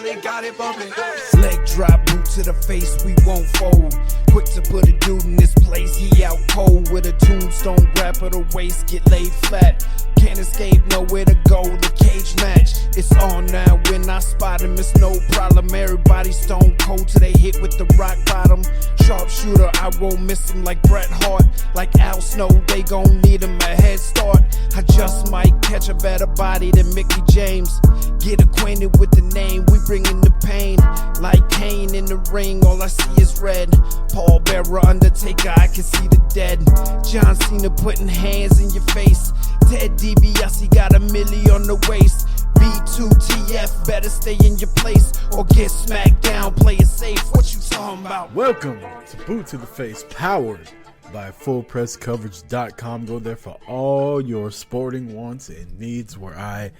really got it bumping. Leg drop, boot to the face, we won't fold. Quick to put a dude in this place, he out cold. With a tombstone, grab her the waist, get laid flat. Can't escape, nowhere to go, the cage match. It's on now, when I spot him, it's no problem. Everybody stone cold till they hit with the rock bottom. Sharpshooter, I won't miss him like Bret Hart. Like Al Snow, they gon' need him a head start. I just might catch a better body than Mickey James. Get acquainted with the name, we bringin' the pain. Like Kane in the ring, all I see is red. Paul Bearer, Undertaker, I can see the dead. John Cena putting hands in your face. Ted DiBiase got $1 million on the waist. B2TF, better stay in your place or get smacked down, play it safe. What you talking about? Welcome to Boot to the Face, powered by FullPressCoverage.com. Go there for all your sporting wants and needs, where I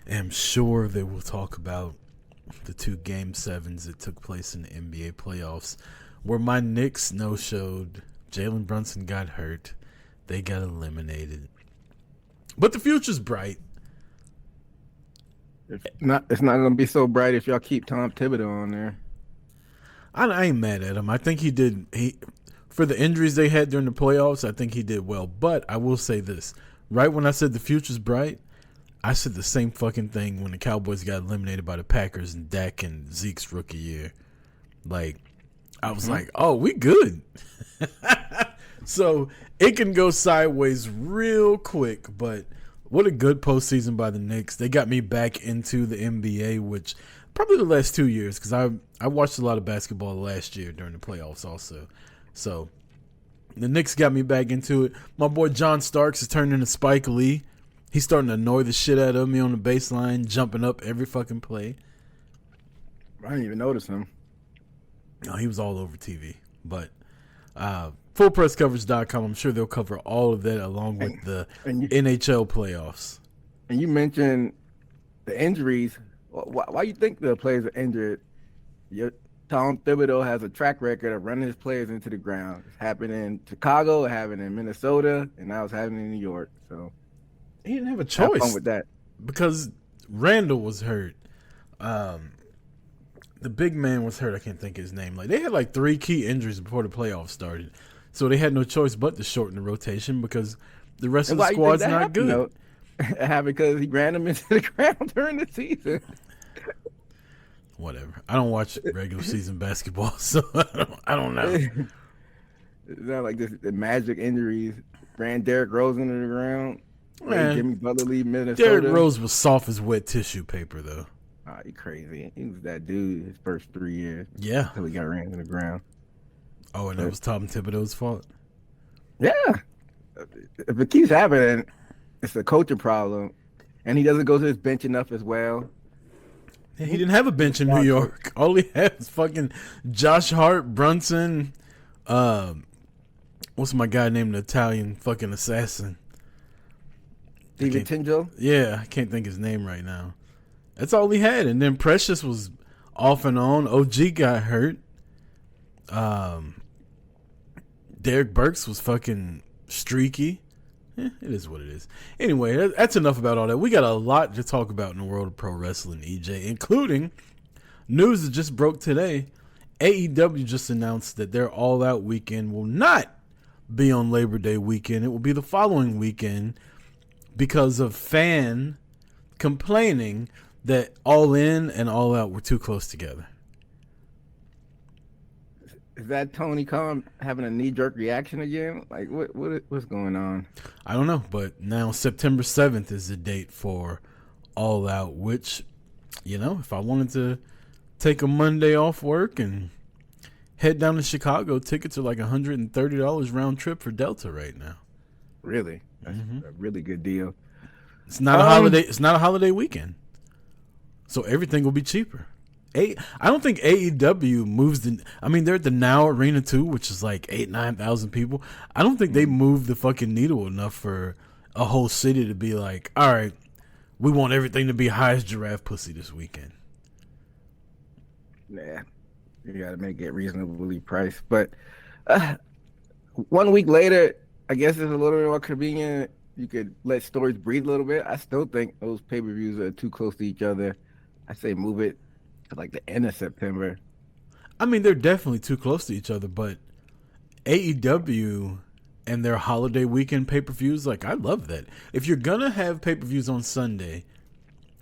am sure they will talk about the 2 Game 7s that took place in the NBA playoffs, where my Knicks no-showed. Jalen Brunson got hurt. They got eliminated. But the future's bright. It's not going to be so bright if y'all keep Tom Thibodeau on there. I ain't mad at him. I think he did. For the injuries they had during the playoffs, I think he did well. But I will say this. Right when I said the future's bright, I said the same fucking thing when the Cowboys got eliminated by the Packers in Dak and Zeke's rookie year. Like, I was like, oh, we good. So it can go sideways real quick, but what a good postseason by the Knicks. They got me back into the NBA, which probably the last 2 years, because I watched a lot of basketball last year during the playoffs also. So the Knicks got me back into it. My boy John Starks is turning into Spike Lee. He's starting to annoy the shit out of me on the baseline, jumping up every fucking play. I didn't even notice him. No, he was all over TV. But FullPressCoverage.com, I'm sure they'll cover all of that along with the NHL playoffs. And you mentioned the injuries. Why you think the players are injured? Tom Thibodeau has a track record of running his players into the ground. It's happened in Chicago, it happened in Minnesota, and now it's happening in New York. So he didn't have a choice. Have fun with that. Because Randall was hurt. The big man was hurt. I can't think of his name. Like, they had like 3 key injuries before the playoffs started. So they had no choice but to shorten the rotation because the rest of the squad's not good. It happened because he ran them into the ground during the season. Whatever. I don't watch regular season basketball, so I don't know. It's not like the magic injuries. Ran Derrick Rose into the ground. Man, Jimmy Butler leave Minnesota. Derrick Rose was soft as wet tissue paper, though. Oh, you crazy. He was that dude his first 3 years. Yeah. Until he got ran into the ground. Oh, and that was Tom Thibodeau's fault? Yeah. If it keeps happening, it's a coaching problem. And he doesn't go to his bench enough as well. Yeah, he didn't have a bench in New York. All he had was fucking Josh Hart, Brunson. What's my guy named the Italian fucking assassin? David Tinjo? Yeah, I can't think his name right now. That's all he had. And then Precious was off and on. OG got hurt. Derek Burks was fucking streaky. It is what it is. Anyway, that's enough about all that. We got a lot to talk about in the world of pro wrestling, EJ, including news that just broke today. AEW just announced that their All Out weekend will not be on Labor Day weekend. It will be the following weekend because of fan complaining that All In and All Out were too close together. Is that Tony Khan having a knee-jerk reaction again? Like, what's going on? I don't know, but now September 7th is the date for All Out, which, you know, if I wanted to take a Monday off work and head down to Chicago, tickets are like $130 round trip for Delta right now. Really? That's a really good deal. It's not a holiday. It's not a holiday weekend, so everything will be cheaper. I don't think AEW moves the. I mean, they're at the Now Arena too, which is like 8,000-9,000 people. I don't think they move the fucking needle enough for a whole city to be like, all right, we want everything to be high as giraffe pussy this weekend. Yeah, you got to make it reasonably priced. But 1 week later, I guess it's a little bit more convenient. You could let stories breathe a little bit. I still think those pay-per-views are too close to each other. I say move it to like the end of September. I mean, they're definitely too close to each other, but AEW and their holiday weekend pay-per-views, like, I love that. If you're gonna have pay-per-views on Sunday,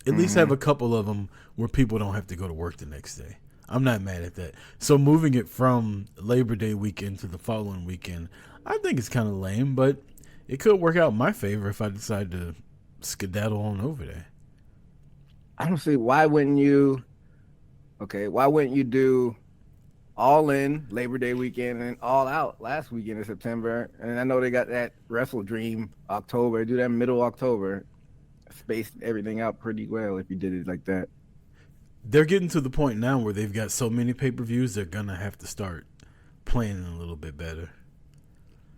at least have a couple of them where people don't have to go to work the next day. I'm not mad at that. So moving it from Labor Day weekend to the following weekend, I think it's kind of lame, but it could work out in my favor if I decide to skedaddle on over there. I don't see why wouldn't you. Okay, why wouldn't you do All In Labor Day weekend and All Out last weekend in September? And I know they got that Wrestle Dream October. Do that middle October. Spaced everything out pretty well if you did it like that. They're getting to the point now where they've got so many pay-per-views, they're going to have to start planning a little bit better.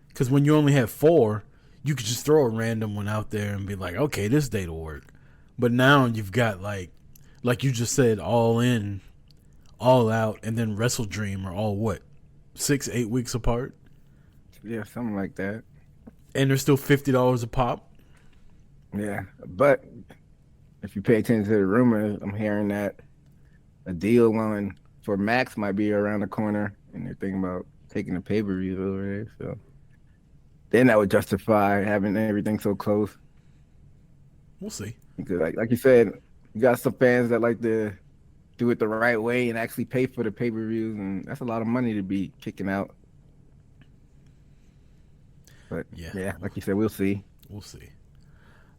Because when you only have 4, you could just throw a random one out there and be like, okay, this date will work. But now you've got, like you just said, All In, All Out, and then Wrestle Dream are all, what, 6-8 weeks apart? Yeah, something like that. And they're still $50 a pop? Yeah, but if you pay attention to the rumors, I'm hearing that a deal on for Max might be around the corner, and they're thinking about taking the pay-per-views over there. So then that would justify having everything so close. We'll see. Because like you said, you got some fans that like to do it the right way and actually pay for the pay-per-views, and that's a lot of money to be kicking out. But yeah, like you said, we'll see. We'll see.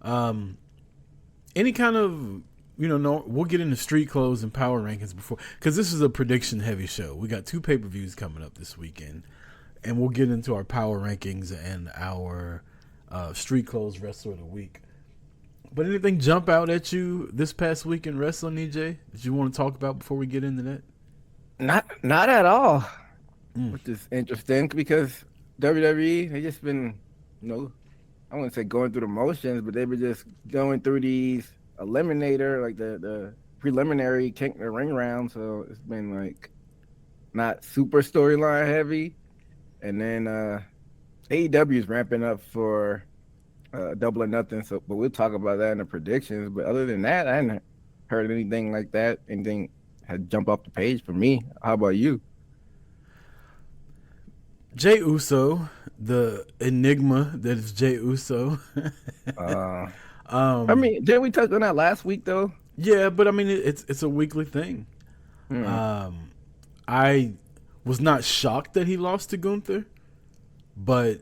Any kind of, no, we'll get into street clothes and power rankings before, because this is a prediction heavy show. We got 2 pay-per-views coming up this weekend, and we'll get into our power rankings and our street clothes wrestler of the week. But anything jump out at you this past week in wrestling, EJ, that you want to talk about before we get into that? Not at all. Which is interesting because WWE, they just been, I wouldn't say going through the motions, but they were just going through these eliminator, like the preliminary King of the Ring round. So it's been like not super storyline heavy. And then AEW is ramping up for Double or Nothing. So, but we'll talk about that in the predictions. But other than that, I hadn't heard anything like that. Anything had jumped off the page for me. How about you? Jey Uso, the enigma that is Jey Uso. I mean, didn't we touch on that last week though? Yeah, but I mean, it's a weekly thing. I was not shocked that he lost to Gunther, but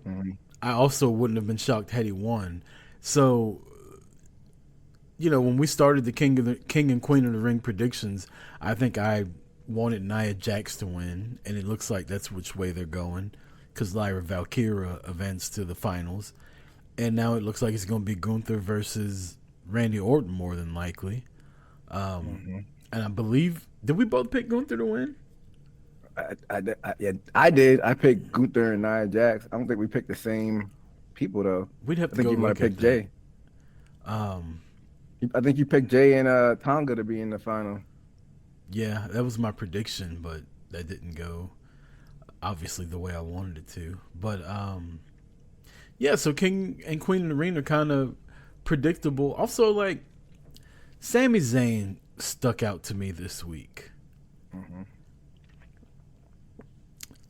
I also wouldn't have been shocked had he won. So, when we started the King and Queen of the Ring predictions, I think I wanted Nia Jax to win, and it looks like that's which way they're going, because Lyra Valkyria advanced to the finals, and now it looks like it's going to be Gunther versus Randy Orton more than likely. And I believe, did we both pick Gunther to win? I did. I picked Gunther and Nia Jax. I don't think we picked the same people though. We'd have to I think go you might have picked Jay. I think you picked Jay and Tonga to be in the final. Yeah, that was my prediction, but that didn't go obviously the way I wanted it to. But yeah, so King and Queen of the Ring are kind of predictable. Also, like, Sami Zayn stuck out to me this week.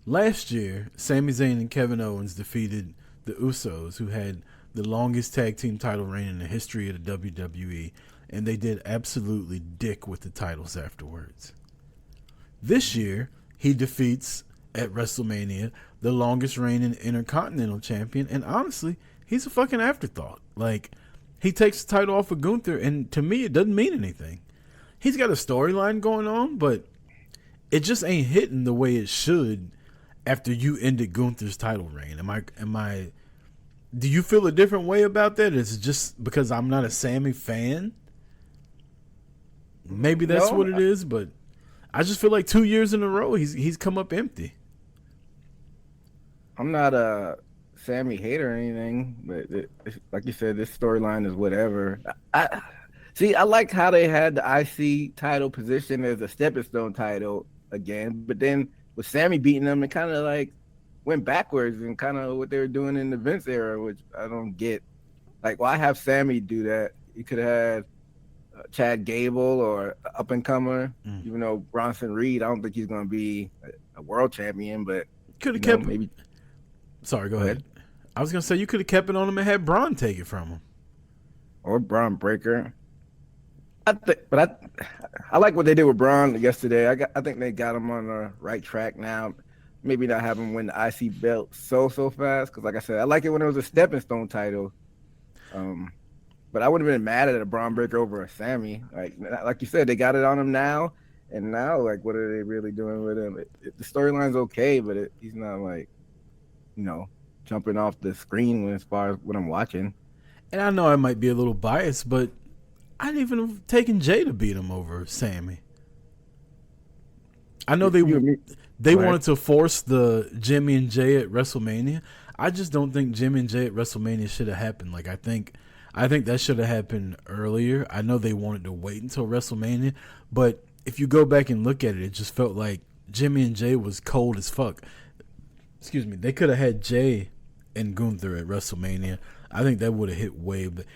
Last year, Sami Zayn and Kevin Owens defeated the Usos, who had the longest tag team title reign in the history of the WWE, and they did absolutely dick with the titles afterwards. This year, he defeats, at WrestleMania, the longest reigning Intercontinental Champion, and honestly, he's a fucking afterthought. Like, he takes the title off of Gunther, and to me, it doesn't mean anything. He's got a storyline going on, but it just ain't hitting the way it should after you ended Gunther's title reign. Do you feel a different way about that? Is it just because I'm not a Sammy fan? Maybe that's what it is, but I just feel like 2 years in a row he's come up empty. I'm not a Sammy hater or anything, but like you said, this storyline is whatever. I like how they had the IC title position as a stepping stone title again, but then with Sammy beating them, it kind of like went backwards and kind of what they were doing in the Vince era, which I don't get. Like, why have Sammy do that? You could have Chad Gable or up and comer. Mm. Even though Bronson Reed, I don't think he's going to be a world champion, but Could have kept. maybe. Sorry, go ahead. I was gonna say you could have kept it on him and had Braun take it from him. Or Braun Breaker. I like what they did with Braun yesterday. I think they got him on the right track now. Maybe not have him win the IC belt so fast because, like I said, I like it when it was a stepping stone title. But I wouldn't have been mad at a Braun Breaker over a Sammy. Like you said, they got it on him now, and now like what are they really doing with him? The storyline's okay, but he's not like jumping off the screen as far as what I'm watching. And I know I might be a little biased, but I'd even have taken Jay to beat him over Sammy. I know they wanted to force the Jimmy and Jay at WrestleMania. I just don't think Jimmy and Jay at WrestleMania should have happened. Like I think that should have happened earlier. I know they wanted to wait until WrestleMania, but if you go back and look at it, it just felt like Jimmy and Jay was cold as fuck. Excuse me. They could have had Jay and Gunther at WrestleMania. I think that would have hit way. But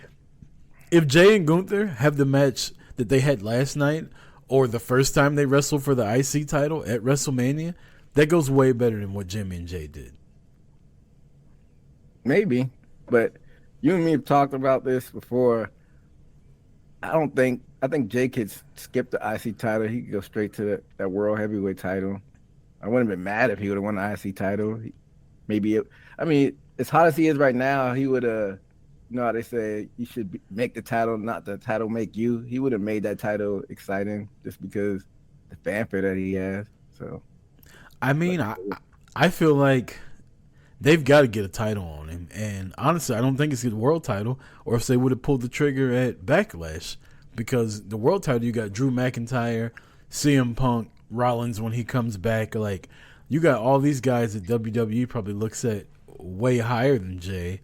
if Jay and Gunther have the match that they had last night, or the first time they wrestled for the IC title at WrestleMania, that goes way better than what Jimmy and Jay did. Maybe, but you and me have talked about this before. I think Jay could skip the IC title. He could go straight to that World Heavyweight title. I wouldn't have been mad if he would have won the IC title. As hot as he is right now, he would have, how they say you should make the title, not the title make you. He would have made that title exciting just because the fanfare that he has. So, I feel like they've got to get a title on him. And honestly, I don't think it's a world title, or if they would have pulled the trigger at Backlash, because the world title, you got Drew McIntyre, CM Punk, Rollins when he comes back. Like, you got all these guys that WWE probably looks at way higher than Jay.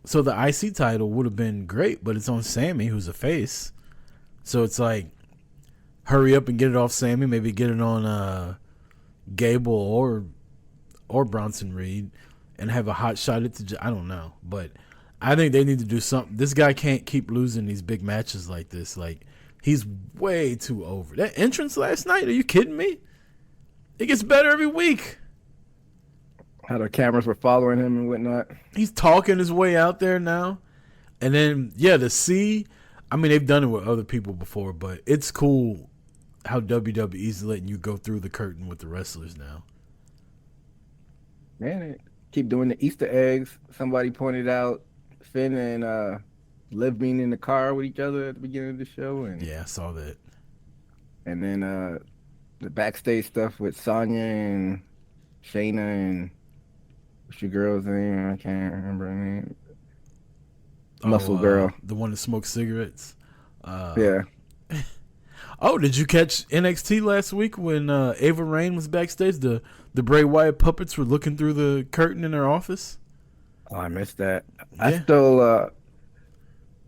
So the IC title would have been great, but it's on Sammy, who's a face. So it's like, hurry up and get it off Sammy. Maybe get it on Gable or Bronson Reed and have a hot shot at the. I don't know, but I think they need to do something. This guy can't keep losing these big matches like this. Like, he's way too over. That entrance last night, are you kidding me? It gets better every week. How the cameras were following him and whatnot. He's talking his way out there now. And then, they've done it with other people before, but it's cool how WWE's letting you go through the curtain with the wrestlers now. Man, they keep doing the Easter eggs. Somebody pointed out Finn and Liv being in the car with each other at the beginning of the show. And yeah, I saw that. And then the backstage stuff with Sonya and Shayna and what's your girl's name? I can't remember her name. Muscle Girl. The one that smokes cigarettes. Yeah. Oh, did you catch NXT last week when Ava Raine was backstage? The Bray Wyatt puppets were looking through the curtain in her office. Oh, I missed that. Yeah. I still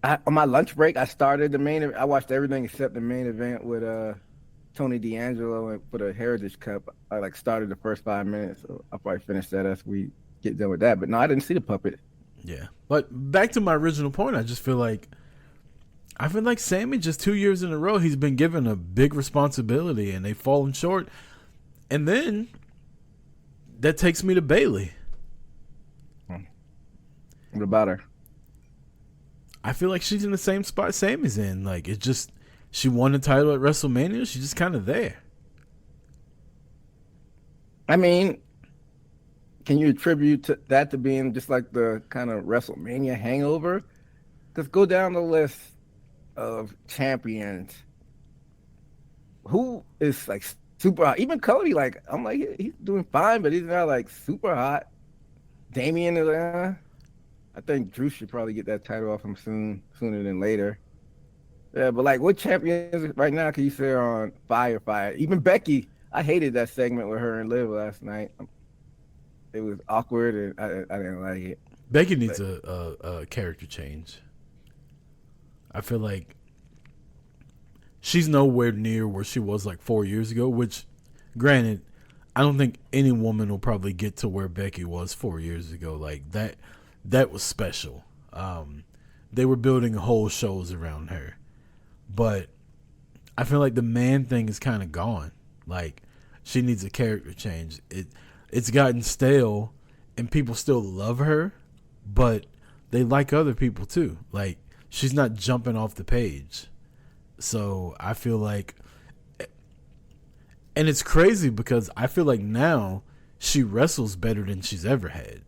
on my lunch break, I started the main. I watched everything except the main event with Tony D'Angelo for the Heritage Cup. I started the first 5 minutes, so I'll probably finish that as we get done with that. But no, I didn't see the puppet. Yeah, but back to my original point, I feel like Sammy, just 2 years in a row, he's been given a big responsibility and they've fallen short. And then that takes me to Bayley. What about her? I feel like she's in the same spot Sammy's in. Like, it's just, she won the title at WrestleMania. She's just kind of there. I mean, can you attribute that to being just like the kind of WrestleMania hangover? Because go down the list of champions. Who is like super hot? Even Cody, I'm like, he's doing fine, but he's not like super hot. Damian is I think Drew should probably get that title off him sooner than later. Yeah, but what champions right now can you say are on fire? Even Becky, I hated that segment with her and Liv last night. It was awkward and I didn't like it. Becky needs a character change. I feel like she's nowhere near where she was 4 years ago, which, granted, I don't think any woman will probably get to where Becky was 4 years ago. That was special. They were building whole shows around her. but I feel like the man thing is kind of gone. Like, she needs a character change. It's gotten stale, and people still love her, but they like other people too. Like, she's not jumping off the page. So I feel like, and it's crazy because I feel like now she wrestles better than she's ever had.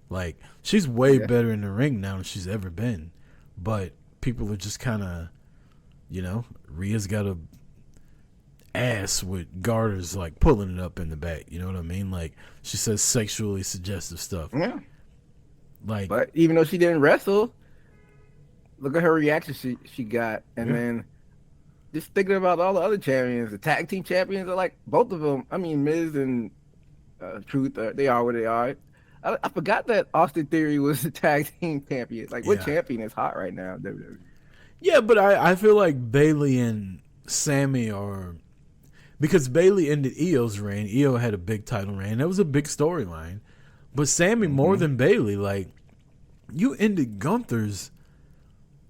Like, she's way better in the ring now than she's ever been. But people are just kind of, Rhea's got a ass with garters, like, pulling it up in the back. You know what I mean? Like, she says sexually suggestive stuff. Yeah. Like, but even though she didn't wrestle, look at her reaction she got. And then just thinking about all the other champions, the tag team champions are like, both of them. I mean, Miz and Truth, they are what they are. I forgot that Austin Theory was the tag team champion. Like, what champion is hot right now? WWE? Yeah, but I feel like Bayley and Sammy are, because Bayley ended Io's reign. Io had a big title reign. That was a big storyline. But Sammy more than Bayley. Like, you ended Gunther's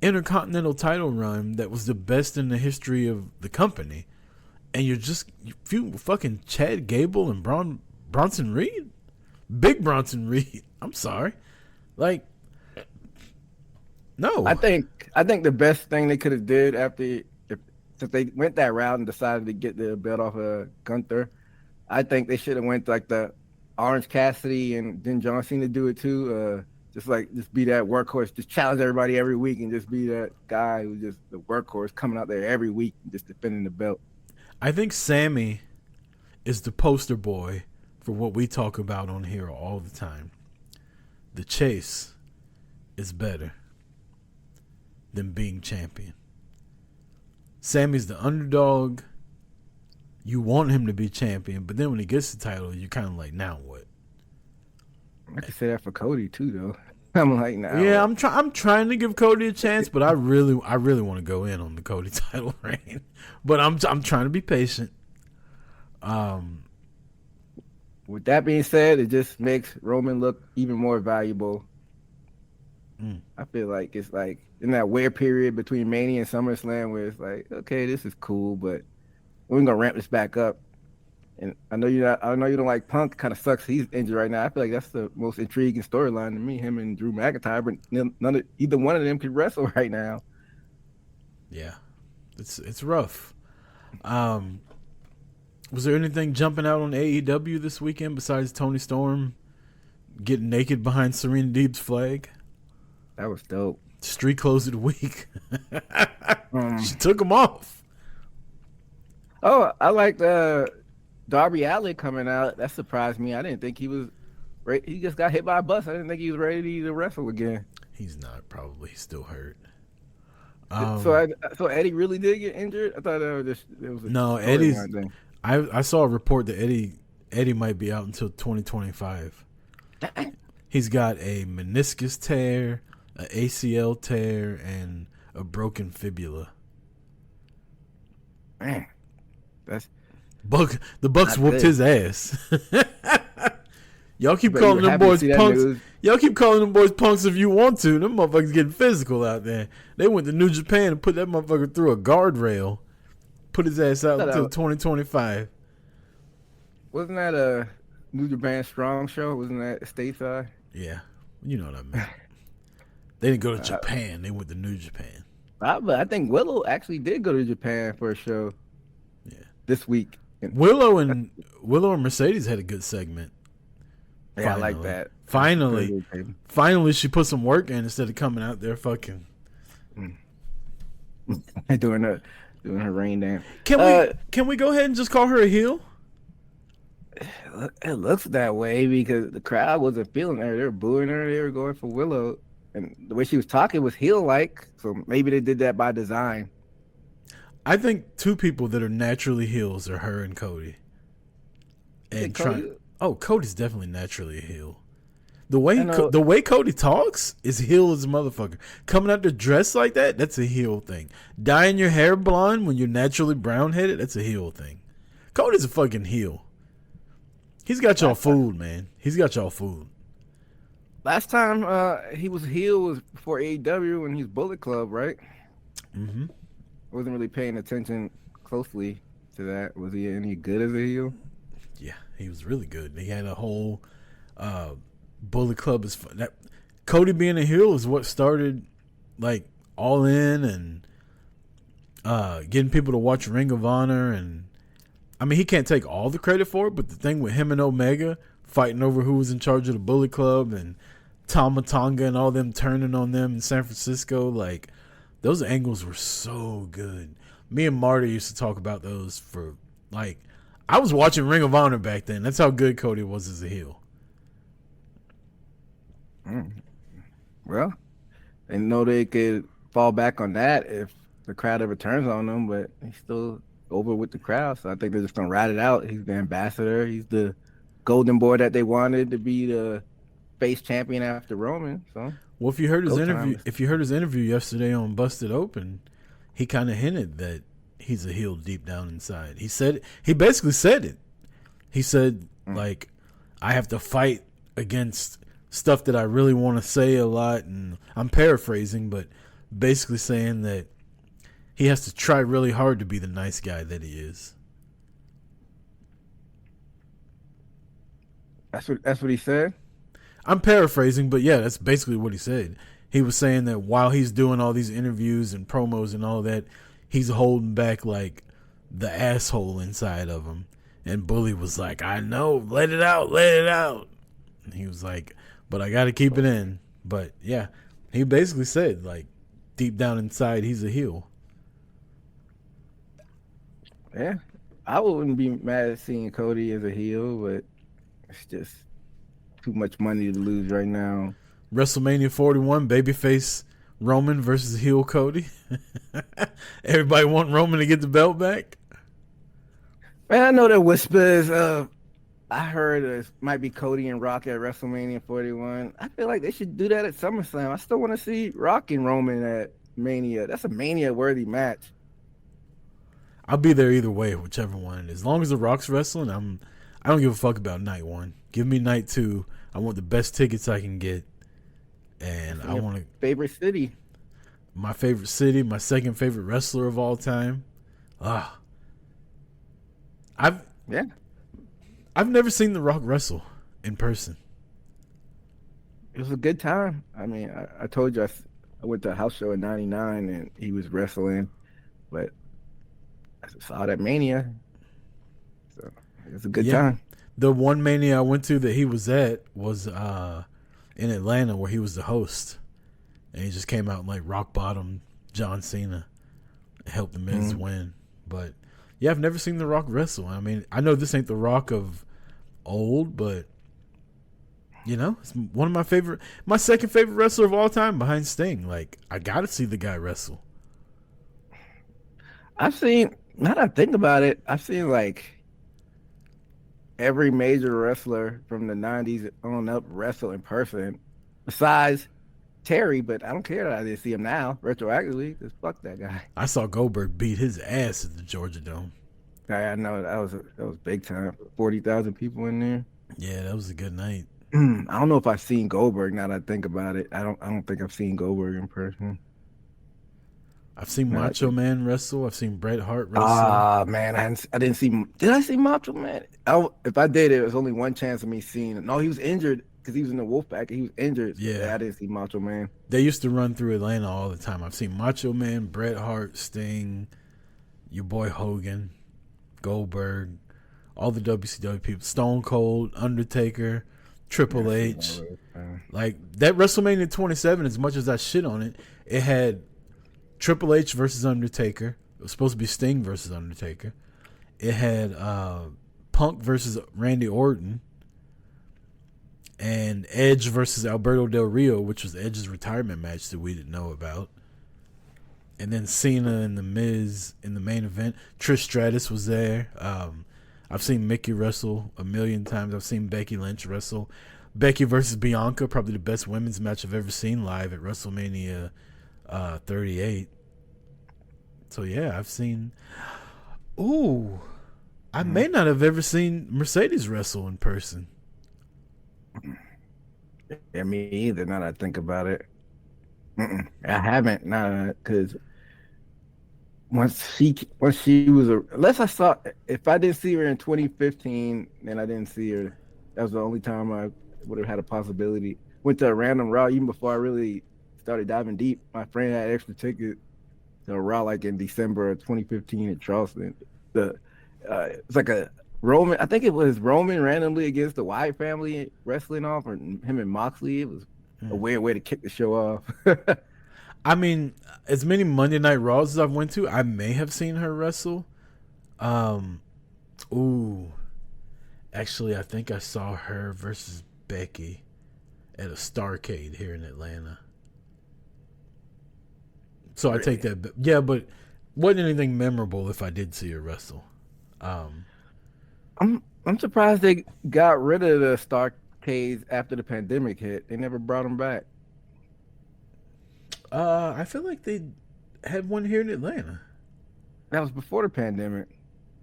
Intercontinental title run that was the best in the history of the company, and you fucking Chad Gable and Bronson Reed, Big Bronson Reed. I'm sorry, like, no. I think the best thing they could have did since they went that route and decided to get the belt off of Gunther, I think they should have went like the Orange Cassidy and then John Cena do it too. Just be that workhorse, just challenge everybody every week, and just be that guy who's just the workhorse coming out there every week and just defending the belt. I think Sammy is the poster boy for what we talk about on here all the time. The chase is better than being champion. Sammy's the underdog. You want him to be champion, but then when he gets the title, you're kind of like, now what? I could say that for Cody too, though. I'm like, now. Yeah, I'm trying to give Cody a chance, but I really want to go in on the Cody title reign. But I'm trying to be patient. With that being said, it just makes Roman look even more valuable. I feel like it's like in that weird period between Mania and SummerSlam where it's like, okay, this is cool, but we're gonna ramp this back up. And I know you don't like Punk. Kind of sucks. He's injured right now. I feel like that's the most intriguing storyline to me. Him and Drew McIntyre, but either one of them could wrestle right now. Yeah, it's rough. Was there anything jumping out on AEW this weekend besides Tony Storm getting naked behind Serena Deeb's flag? That was dope. Street closed of the week. She took him off. Oh, I liked Darby Allin coming out. That surprised me. I didn't think he was ready. He just got hit by a bus. I didn't think he was ready to wrestle again. He's not, probably. He's still hurt. So Eddie really did get injured? I thought it was a no, Eddie's thing. I saw a report that Eddie might be out until 2025. He's got a meniscus tear, an ACL tear, and a broken fibula. Man, that's the Bucks whooped his ass. Y'all keep calling them boys punks. Y'all keep calling them boys punks if you want to. Them motherfuckers getting physical out there. They went to New Japan and put that motherfucker through a guardrail. Put his ass out until 2025. Wasn't that a New Japan Strong show? Wasn't that stateside? Yeah, you know what I mean. They didn't go to Japan. They went to New Japan. But I think Willow actually did go to Japan for a show. Yeah, this week. Willow and Mercedes had a good segment. Yeah, I like that. Finally, she put some work in instead of coming out there fucking doing her rain dance. Can we go ahead and just call her a heel? It looks that way because the crowd wasn't feeling her. They were booing her. They were going for Willow, and the way she was talking was heel-like. So maybe they did that by design. I think two people that are naturally heels are her and Cody. And Cody's definitely naturally a heel. The way Cody talks is heel as a motherfucker. Coming out to dress like that, that's a heel thing. Dyeing your hair blonde when you're naturally brown headed, that's a heel thing. Cody's a fucking heel. He's got y'all fooled, man. He's got y'all fooled. Last time he was heel was before AEW when he's Bullet Club, right? Mm-hmm. wasn't really paying attention closely to that. Was he any good as a heel? Yeah, he was really good. He had a whole Bullet Club. That Cody being a heel is what started like All In and getting people to watch Ring of Honor. And I mean, he can't take all the credit for it, but the thing with him and Omega fighting over who was in charge of the Bullet Club and Tama Tonga and all them turning on them in San Francisco, like those angles were so good. Me and Marty used to talk about those for like I was watching Ring of Honor back then. That's how good Cody was as a heel. Well, they know they could fall back on that if the crowd ever turns on him, but he's still over with the crowd. So I think they're just gonna ride it out. He's the ambassador. He's the golden boy that they wanted to be the face champion after Roman. So well, if you heard his interview yesterday on Busted Open, he kind of hinted that he's a heel deep down inside. He basically said it. He said like I have to fight against stuff that I really want to say a lot, and I'm paraphrasing, but basically saying that he has to try really hard to be the nice guy that he is. That's what he said. I'm paraphrasing, but yeah, that's basically what he said. He was saying that while he's doing all these interviews and promos and all that, he's holding back like the asshole inside of him. And Bully was like, I know, let it out. And he was like, but I got to keep it in. But yeah, he basically said like deep down inside, he's a heel. Yeah, I wouldn't be mad at seeing Cody as a heel, but it's just too much money to lose right now. WrestleMania 41, babyface Roman versus heel Cody. Everybody want Roman to get the belt back? Man, I know there whispers. I heard it might be Cody and Rock at WrestleMania 41. I feel like they should do that at SummerSlam. I still want to see Rock and Roman at Mania. That's a Mania-worthy match. I'll be there either way, whichever one it is. As long as the Rock's wrestling, I don't give a fuck about night one. Give me night two. I want the best tickets I can get, and I want to favorite city. My favorite city, my second favorite wrestler of all time. I've never seen The Rock wrestle in person. It was a good time. I mean, I told you I went to a house show in '99 and he was wrestling, but I saw it at Mania, so it was a good time. The one Mania I went to that he was at was in Atlanta, where he was the host, and he just came out and like rock bottom John Cena, helped the Miz win. But yeah, I've never seen The Rock wrestle. I mean, I know this ain't The Rock of old, but you know, it's one of my second favorite wrestler of all time behind Sting. Like, I gotta see the guy wrestle. Now that I think about it, I've seen like every major wrestler from the 90s on up wrestle in person, besides Terry, but I don't care that I didn't see him now, retroactively, because fuck that guy. I saw Goldberg beat his ass at the Georgia Dome. I know, that was big time. 40,000 people in there. Yeah, that was a good night. I don't know if I've seen Goldberg now that I think about it. I don't think I've seen Goldberg in person. I've seen Macho Man wrestle. I've seen Bret Hart wrestle. Man, I didn't see. Did I see Macho Man? If I did, it was only one chance of me seeing it. No, he was injured because he was in the Wolfpack. He was injured. Yeah, I didn't see Macho Man. They used to run through Atlanta all the time. I've seen Macho Man, Bret Hart, Sting, your boy Hogan, Goldberg, all the WCW people, Stone Cold, Undertaker, Triple H. Like that WrestleMania 27, as much as I shit on it, it had Triple H versus Undertaker. It was supposed to be Sting versus Undertaker. It had Punk versus Randy Orton, and Edge versus Alberto Del Rio, which was Edge's retirement match that we didn't know about. And then Cena and The Miz in the main event. Trish Stratus was there. I've seen Mickey wrestle a million times. I've seen Becky Lynch wrestle. Becky versus Bianca, probably the best women's match I've ever seen live at WrestleMania 38. So yeah, I've seen. Ooh, I may not have ever seen Mercedes wrestle in person. Yeah, me either. Now that I think about it, I haven't. Nah, because once she was unless I saw if I didn't see her in 2015, then I didn't see her. That was the only time I would have had a possibility. Went to a random Raw even before I really started diving deep. My friend had extra tickets to a Raw like in December of 2015 in Charleston. The it's like a Roman. I think it was Roman randomly against the Wyatt family wrestling off, or him and Moxley. It was a weird way to kick the show off. I mean, as many Monday Night Raws as I've went to, I may have seen her wrestle. Ooh, actually, I think I saw her versus Becky at a Starrcade here in Atlanta. So I take that. Yeah, but wasn't anything memorable if I did see her wrestle. I'm surprised they got rid of the Starrcades after the pandemic hit. They never brought them back. I feel like they had one here in Atlanta. That was before the pandemic.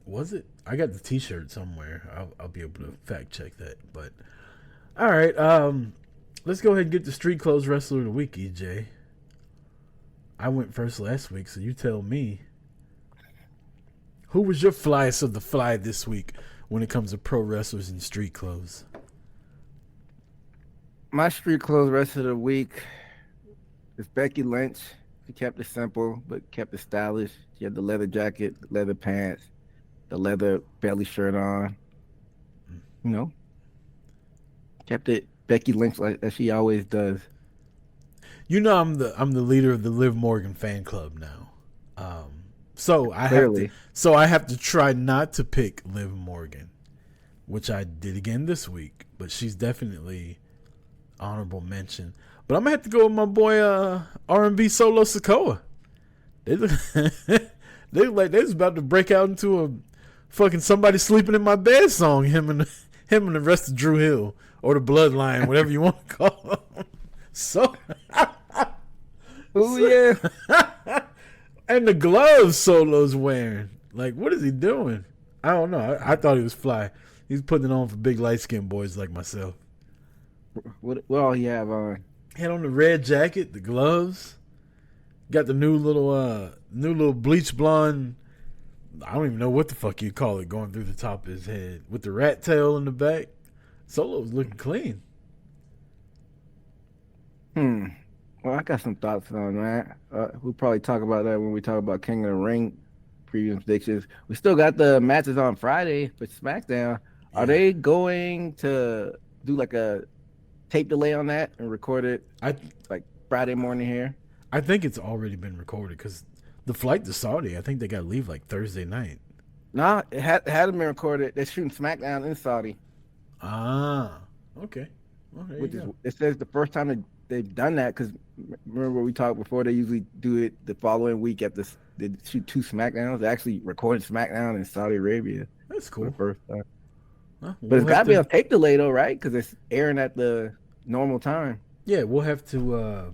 Was it? I got the T-shirt somewhere. I'll be able to fact check that. But all right, let's go ahead and get the Street Clothes Wrestler of the Week, EJ. I went first last week, so you tell me. Who was your flyest of the fly this week when it comes to pro wrestlers in street clothes? My Street Clothes Wrestler of the Week is Becky Lynch. She kept it simple, but kept it stylish. She had the leather jacket, the leather pants, the leather belly shirt on. You know, kept it Becky Lynch like as she always does. You know, I'm the leader of the Liv Morgan fan club now. So I have to try not to pick Liv Morgan, which I did again this week. But she's definitely honorable mention. But I'm gonna have to go with my boy R&B Solo Sikoa. They look like they was about to break out into a fucking somebody sleeping in my bed song. Him and the rest of Drew Hill or the Bloodline, whatever you want to call them. So, oh yeah, and the gloves Solo's wearing. Like, what is he doing? I don't know. I thought he was fly. He's putting it on for big light skinned boys like myself. What all he have on? Had on the red jacket, the gloves. Got the new little bleach blonde. I don't even know what the fuck you call it going through the top of his head with the rat tail in the back. Solo was looking clean. Well, I got some thoughts on that. We'll probably talk about that when we talk about King of the Ring preview predictions. We still got the matches on Friday for SmackDown. Yeah. Are they going to do like a tape delay on that and record it like Friday morning here? I think it's already been recorded because the flight to Saudi, I think they got to leave like Thursday night. Nah, it hadn't been recorded. They're shooting SmackDown in Saudi. Ah, okay. Well, it says the first time they've done that, because remember we talked before, they usually do it the following week after they shoot 2 SmackDowns. They actually recorded SmackDown in Saudi Arabia. That's cool. For the first time. But it's got to be a tape delay though, right? Because it's airing at the normal time. Yeah, we'll have to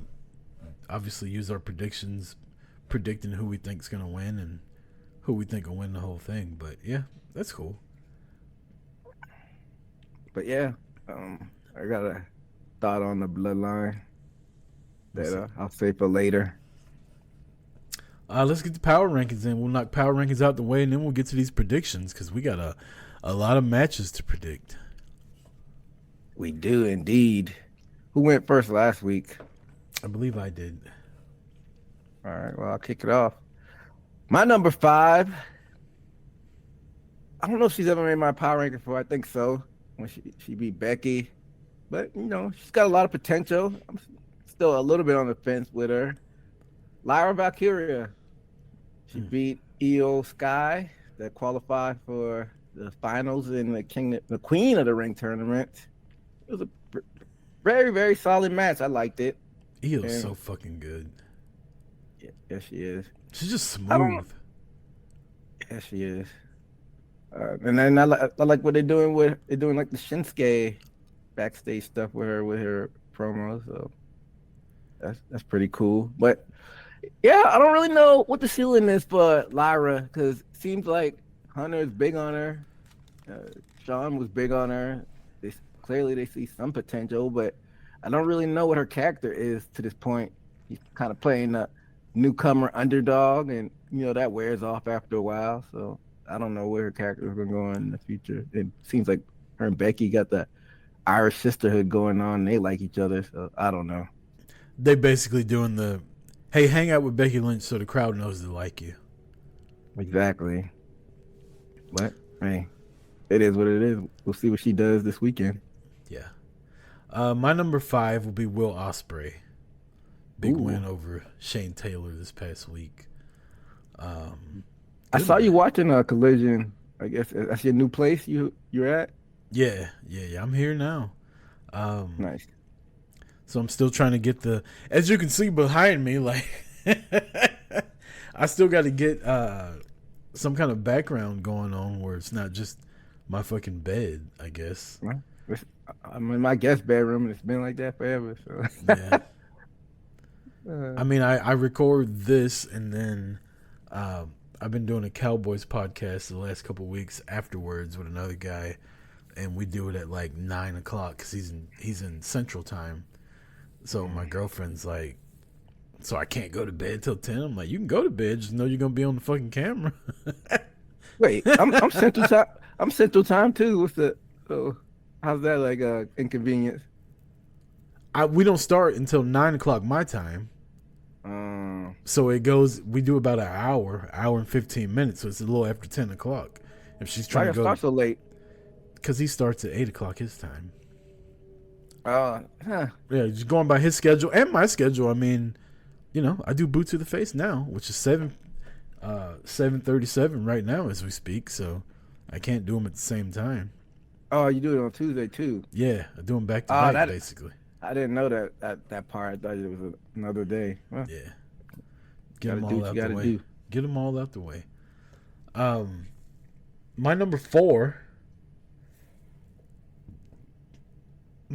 obviously use our predictions, predicting who we think is going to win and who we think will win the whole thing. But yeah, that's cool. But yeah, I got a thought on the Bloodline that I'll save for later. Let's get the power rankings in. We'll knock power rankings out the way, and then we'll get to these predictions because we got a lot of matches to predict. We do indeed. Who went first last week? I believe I did. All right, well, I'll kick it off. My number 5. I don't know if she's ever made my power ranking before. I think so. When she beat Becky. But, you know, she's got a lot of potential. I'm still a little bit on the fence with her. Lyra Valkyria. She beat Io Sky that qualified for the finals in the Queen of the Ring tournament. It was a very, very solid match. I liked it. Io's so fucking good. Yeah, she is. She's just smooth. Yeah, she is. And then I like what they're doing like the Shinsuke backstage stuff with her promos. So that's pretty cool. But yeah, I don't really know what the ceiling is for Lyra, because it seems like Hunter is big on her. Sean was big on her. Clearly they see some potential, but I don't really know what her character is to this point. He's kind of playing a newcomer underdog, and that wears off after a while. So I don't know where her character is going to go in the future. It seems like her and Becky got the Irish sisterhood going on. They like each other. So I don't know. They basically doing the, hey, hang out with Becky Lynch so the crowd knows they like you. Exactly. But hey, it is what it is. We'll see what she does this weekend. Yeah. My number 5 will be Will Ospreay. Big win over Shane Taylor this past week. I saw you watching a Collision. I guess that's your new place you're at. Yeah. I'm here now. Nice. So I'm still trying to get as you can see behind me, like I still got to get some kind of background going on where it's not just my fucking bed, I guess. Well, I'm in my guest bedroom and it's been like that forever. So yeah. I mean, I record this and then I've been doing a Cowboys podcast the last couple of weeks afterwards with another guy, and we do it at like 9 o'clock because he's in Central Time. So my girlfriend's like, so I can't go to bed till 10. I'm like, you can go to bed, just know you're gonna be on the fucking camera. Wait, I'm Central Time. I'm Central Time too. How's that like inconvenience? We don't start until 9 o'clock my time. So it goes. We do about an hour and 15 minutes. So it's a little after 10 o'clock. If she's trying to go, start so late, because he starts at 8 o'clock his time. Huh. Yeah, just going by his schedule and my schedule. I mean, I do Boot to the Face now, which is 7:37 right now as we speak. So I can't do them at the same time. Oh, you do it on Tuesday too? Yeah, I do them back to back basically. I didn't know that part. I thought it was another day. Well, yeah, get them all out the way. Get them all out the way. My number 4. I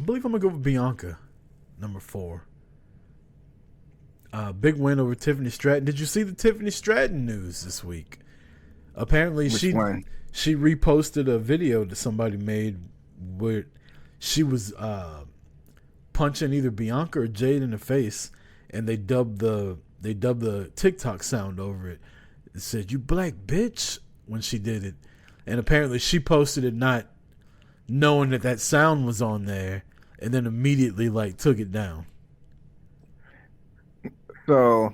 believe I'm gonna go with Bianca, number 4. Big win over Tiffany Stratton. Did you see the Tiffany Stratton news this week? Apparently, she reposted a video that somebody made where she was punching either Bianca or Jade in the face, and they dubbed the TikTok sound over it. It said, "You black bitch," when she did it, and apparently she posted it not knowing that sound was on there, and then immediately took it down. So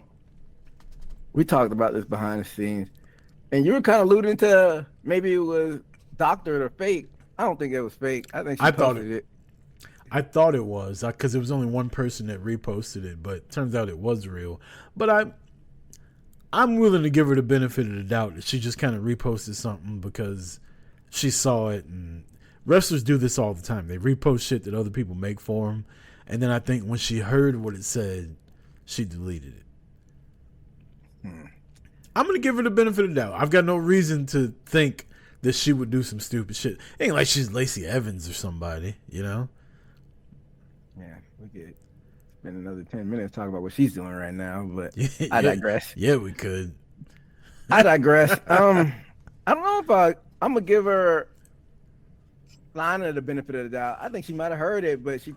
we talked about this behind the scenes, and you were kind of alluding to maybe it was doctored or fake. I don't think it was fake. I think she posted it. I thought it was because it was only one person that reposted it, but it turns out it was real. But I'm willing to give her the benefit of the doubt that she just kind of reposted something because she saw it, and wrestlers do this all the time. They repost shit that other people make for them, and then I think when she heard what it said, she deleted it. I'm going to give her the benefit of the doubt. I've got no reason to think that she would do some stupid shit. It ain't like she's Lacey Evans or somebody, Yeah, we could spend another 10 minutes talking about what she's doing right now, but I digress. Yeah, we could. I digress. I don't know if I'm going to give her Lana the benefit of the doubt. I think she might have heard it, but she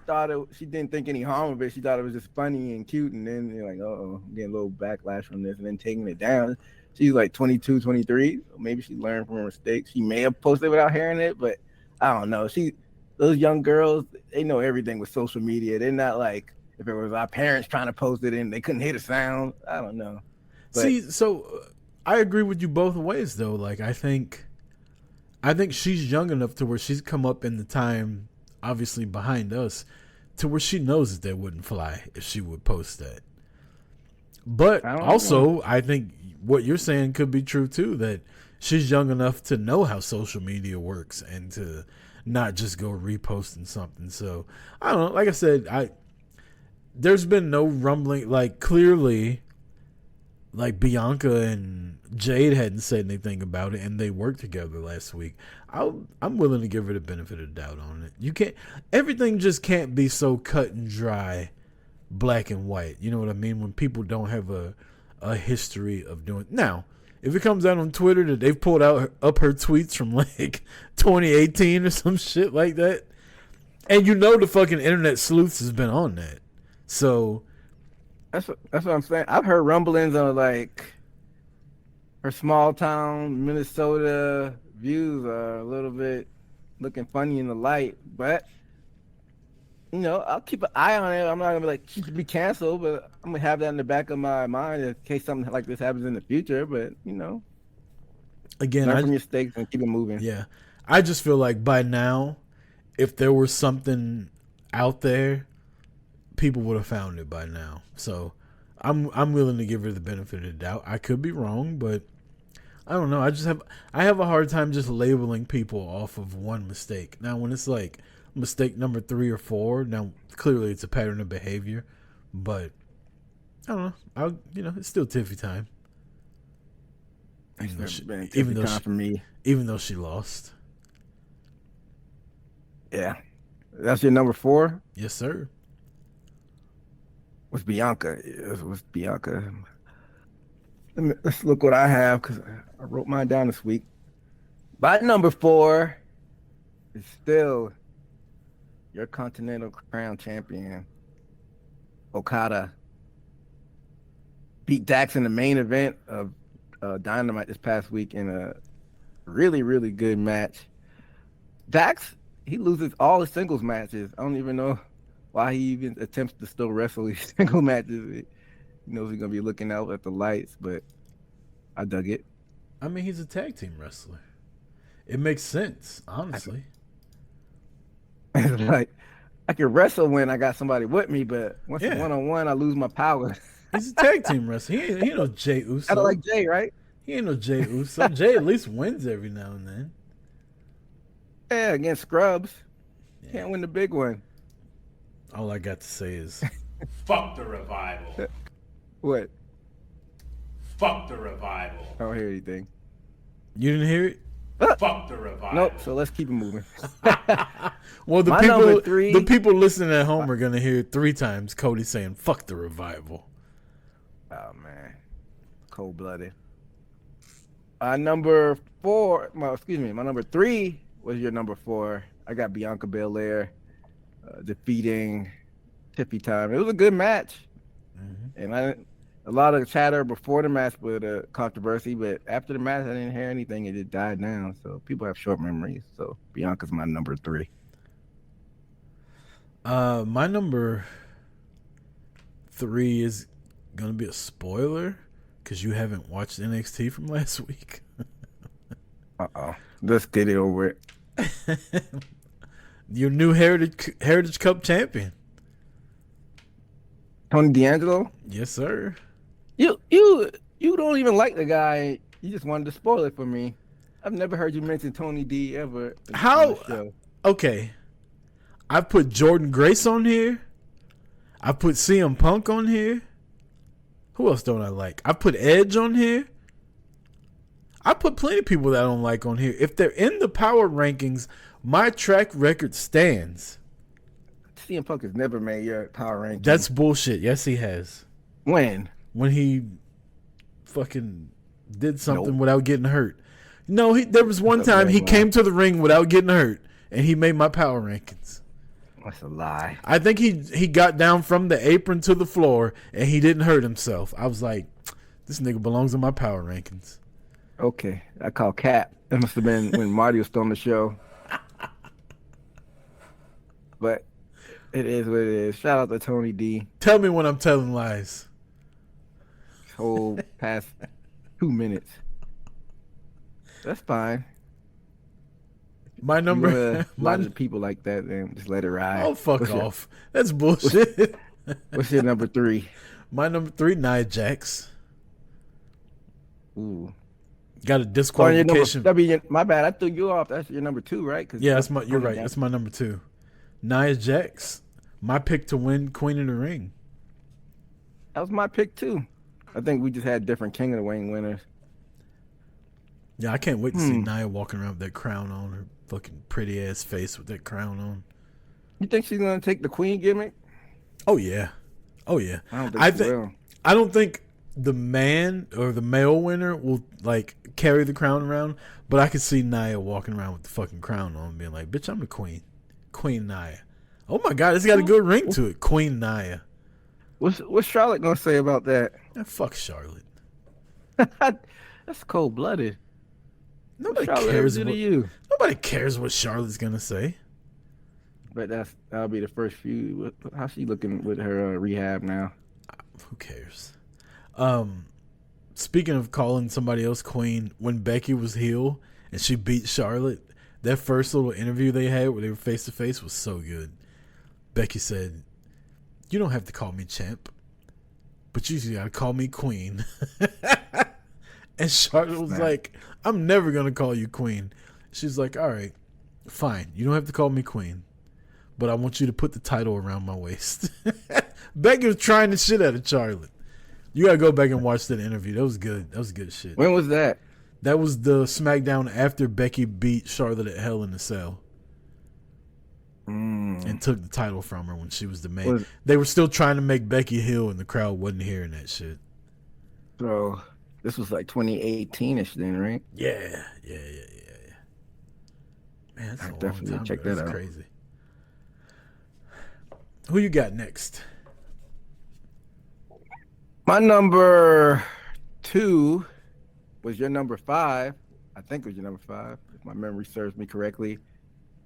didn't think any harm of it. She thought it was just funny and cute, and then you're like, I'm getting a little backlash from this, and then taking it down. She's like 22, 23. So maybe she learned from her mistakes. She may have posted without hearing it, but I don't know. Those young girls, they know everything with social media. They're not like if it was our parents trying to post it and they couldn't hear the sound. I don't know. But, see, so I agree with you both ways, though. Like, I think she's young enough to where she's come up in the time, obviously behind us, to where she knows that they wouldn't fly if she would post that. But also, I think what you're saying could be true too, that she's young enough to know how social media works and to not just go reposting something. So I don't know. Like I said, there's been no rumbling. Like, clearly, like, Bianca and Jade hadn't said anything about it, and they worked together last week. I'm willing to give her the benefit of the doubt on it. Everything just can't be so cut and dry, black and white. You know what I mean? When people don't have a history of doing. Now, if it comes out on Twitter that they've pulled up her tweets from like 2018 or some shit like that, and the fucking internet sleuths has been on that. So That's what I'm saying. I've heard rumblings of like her small town Minnesota views are a little bit looking funny in the light, but I'll keep an eye on it. I'm not gonna be like she should be canceled, but I'm gonna have that in the back of my mind in case something like this happens in the future. But Again, learn from your mistakes and keep it moving. Yeah, I just feel like by now, if there was something out there, people would have found it by now. So I'm willing to give her the benefit of the doubt. I could be wrong, but I don't know. I have a hard time just labeling people off of one mistake. Now, when it's like mistake number 3 or 4, now clearly it's a pattern of behavior, but I don't know. It's still Tiffy time. Even though she lost. Yeah. That's your number 4? Yes, sir. What's Bianca? What's Bianca? Let's look what I have because I wrote mine down this week. My number 4 is still your Continental Crown champion, Okada. Beat Dax in the main event of Dynamite this past week in a really, really good match. Dax, he loses all his singles matches. I don't even know why he even attempts to still wrestle these single matches. He knows he's going to be looking out at the lights, but I dug it. I mean, he's a tag team wrestler. It makes sense, honestly. It's like, I can wrestle when I got somebody with me, but once it's one-on-one, I lose my power. He's a tag team wrestler. He ain't no Jey Uso. I don't like Jay, right? He ain't no Jey Uso. Jay at least wins every now and then. Yeah, against Scrubs. Yeah. Can't win the big one. All I got to say is, fuck the Revival. What? Fuck the Revival. I don't hear anything. You didn't hear it? Fuck the Revival. Nope. So let's keep it moving. Well, the people listening at home are gonna hear 3 times Cody saying "fuck the Revival." Oh man, cold-blooded. Number 4. My number 3 was your number 4. I got Bianca Belair defeating Tiffy Time. It was a good match, and a lot of chatter before the match with a controversy, but after the match, I didn't hear anything. It just died down. So people have short memories. So Bianca's my number 3. My number 3 is gonna be a spoiler because you haven't watched NXT from last week. Let's get it over it. Your new Heritage Cup champion, Tony D'Angelo. Yes, sir. You don't even like the guy. You just wanted to spoil it for me. I've never heard you mention Tony D ever. How? Okay. I've put Jordan Grace on here. I put CM Punk on here. Who else don't I like? I put Edge on here. I put plenty of people that I don't like on here. If they're in the power rankings, my track record stands. CM Punk has never made your power ranking. That's bullshit. Yes, he has. When he fucking did something without getting hurt. No, there was one time he came to the ring without getting hurt, and he made my power rankings. That's a lie. I think he got down from the apron to the floor, and he didn't hurt himself. I was like, this nigga belongs in my power rankings. Okay, I call Cap. That must have been when Marty was still on the show. But it is what it is. Shout out to Tony D. Tell me when I'm telling lies. Whole past 2 minutes. That's fine. My number. A lot of people like that, then just let it ride. Oh, fuck off. That's bullshit. What's your number 3? My number 3, Nia Jax. Ooh. Got a disqualification. My bad. I threw you off. That's your number 2, right? Yeah, you're right. That's my number 2. Nia Jax. My pick to win Queen of the Ring. That was my pick, too. I think we just had different King of the Ring winners. Yeah, I can't wait to see Nia walking around with that crown on, her fucking pretty ass face with that crown on. You think she's gonna take the Queen gimmick? Oh yeah. I don't think she will. I don't think the man or the male winner will like carry the crown around, but I could see Nia walking around with the fucking crown on, being like, "Bitch, I'm the queen, Queen Nia." Oh my god, it's got a good ring to it, Queen Nia. What's Charlotte gonna say about that? Fuck Charlotte. That's cold blooded. Nobody Charlotte cares ever do what to you. nobody cares what Charlotte's gonna say. But that'll be the first few. How's she looking with her rehab now? Who cares? Speaking of calling somebody else queen, when Becky was heel and she beat Charlotte, that first little interview they had where they were face to face was so good. Becky said, "You don't have to call me champ, but you just gotta call me queen." And Charlotte was like, "I'm never gonna call you queen." She's like, "All right, fine. You don't have to call me queen, but I want you to put the title around my waist." Becky was trying the shit out of Charlotte. You gotta go back and watch that interview. That was good. That was good shit. When was that? That was the SmackDown after Becky beat Charlotte at Hell in a Cell. And took the title from her when she was the main. They were still trying to make Becky heel, and the crowd wasn't hearing that shit. So this was like 2018ish then, right? Yeah. Man, that's a long definitely time check ago. that That's out. crazy. Who you got next? My number 2 was your number 5. I think it was your number 5, if my memory serves me correctly.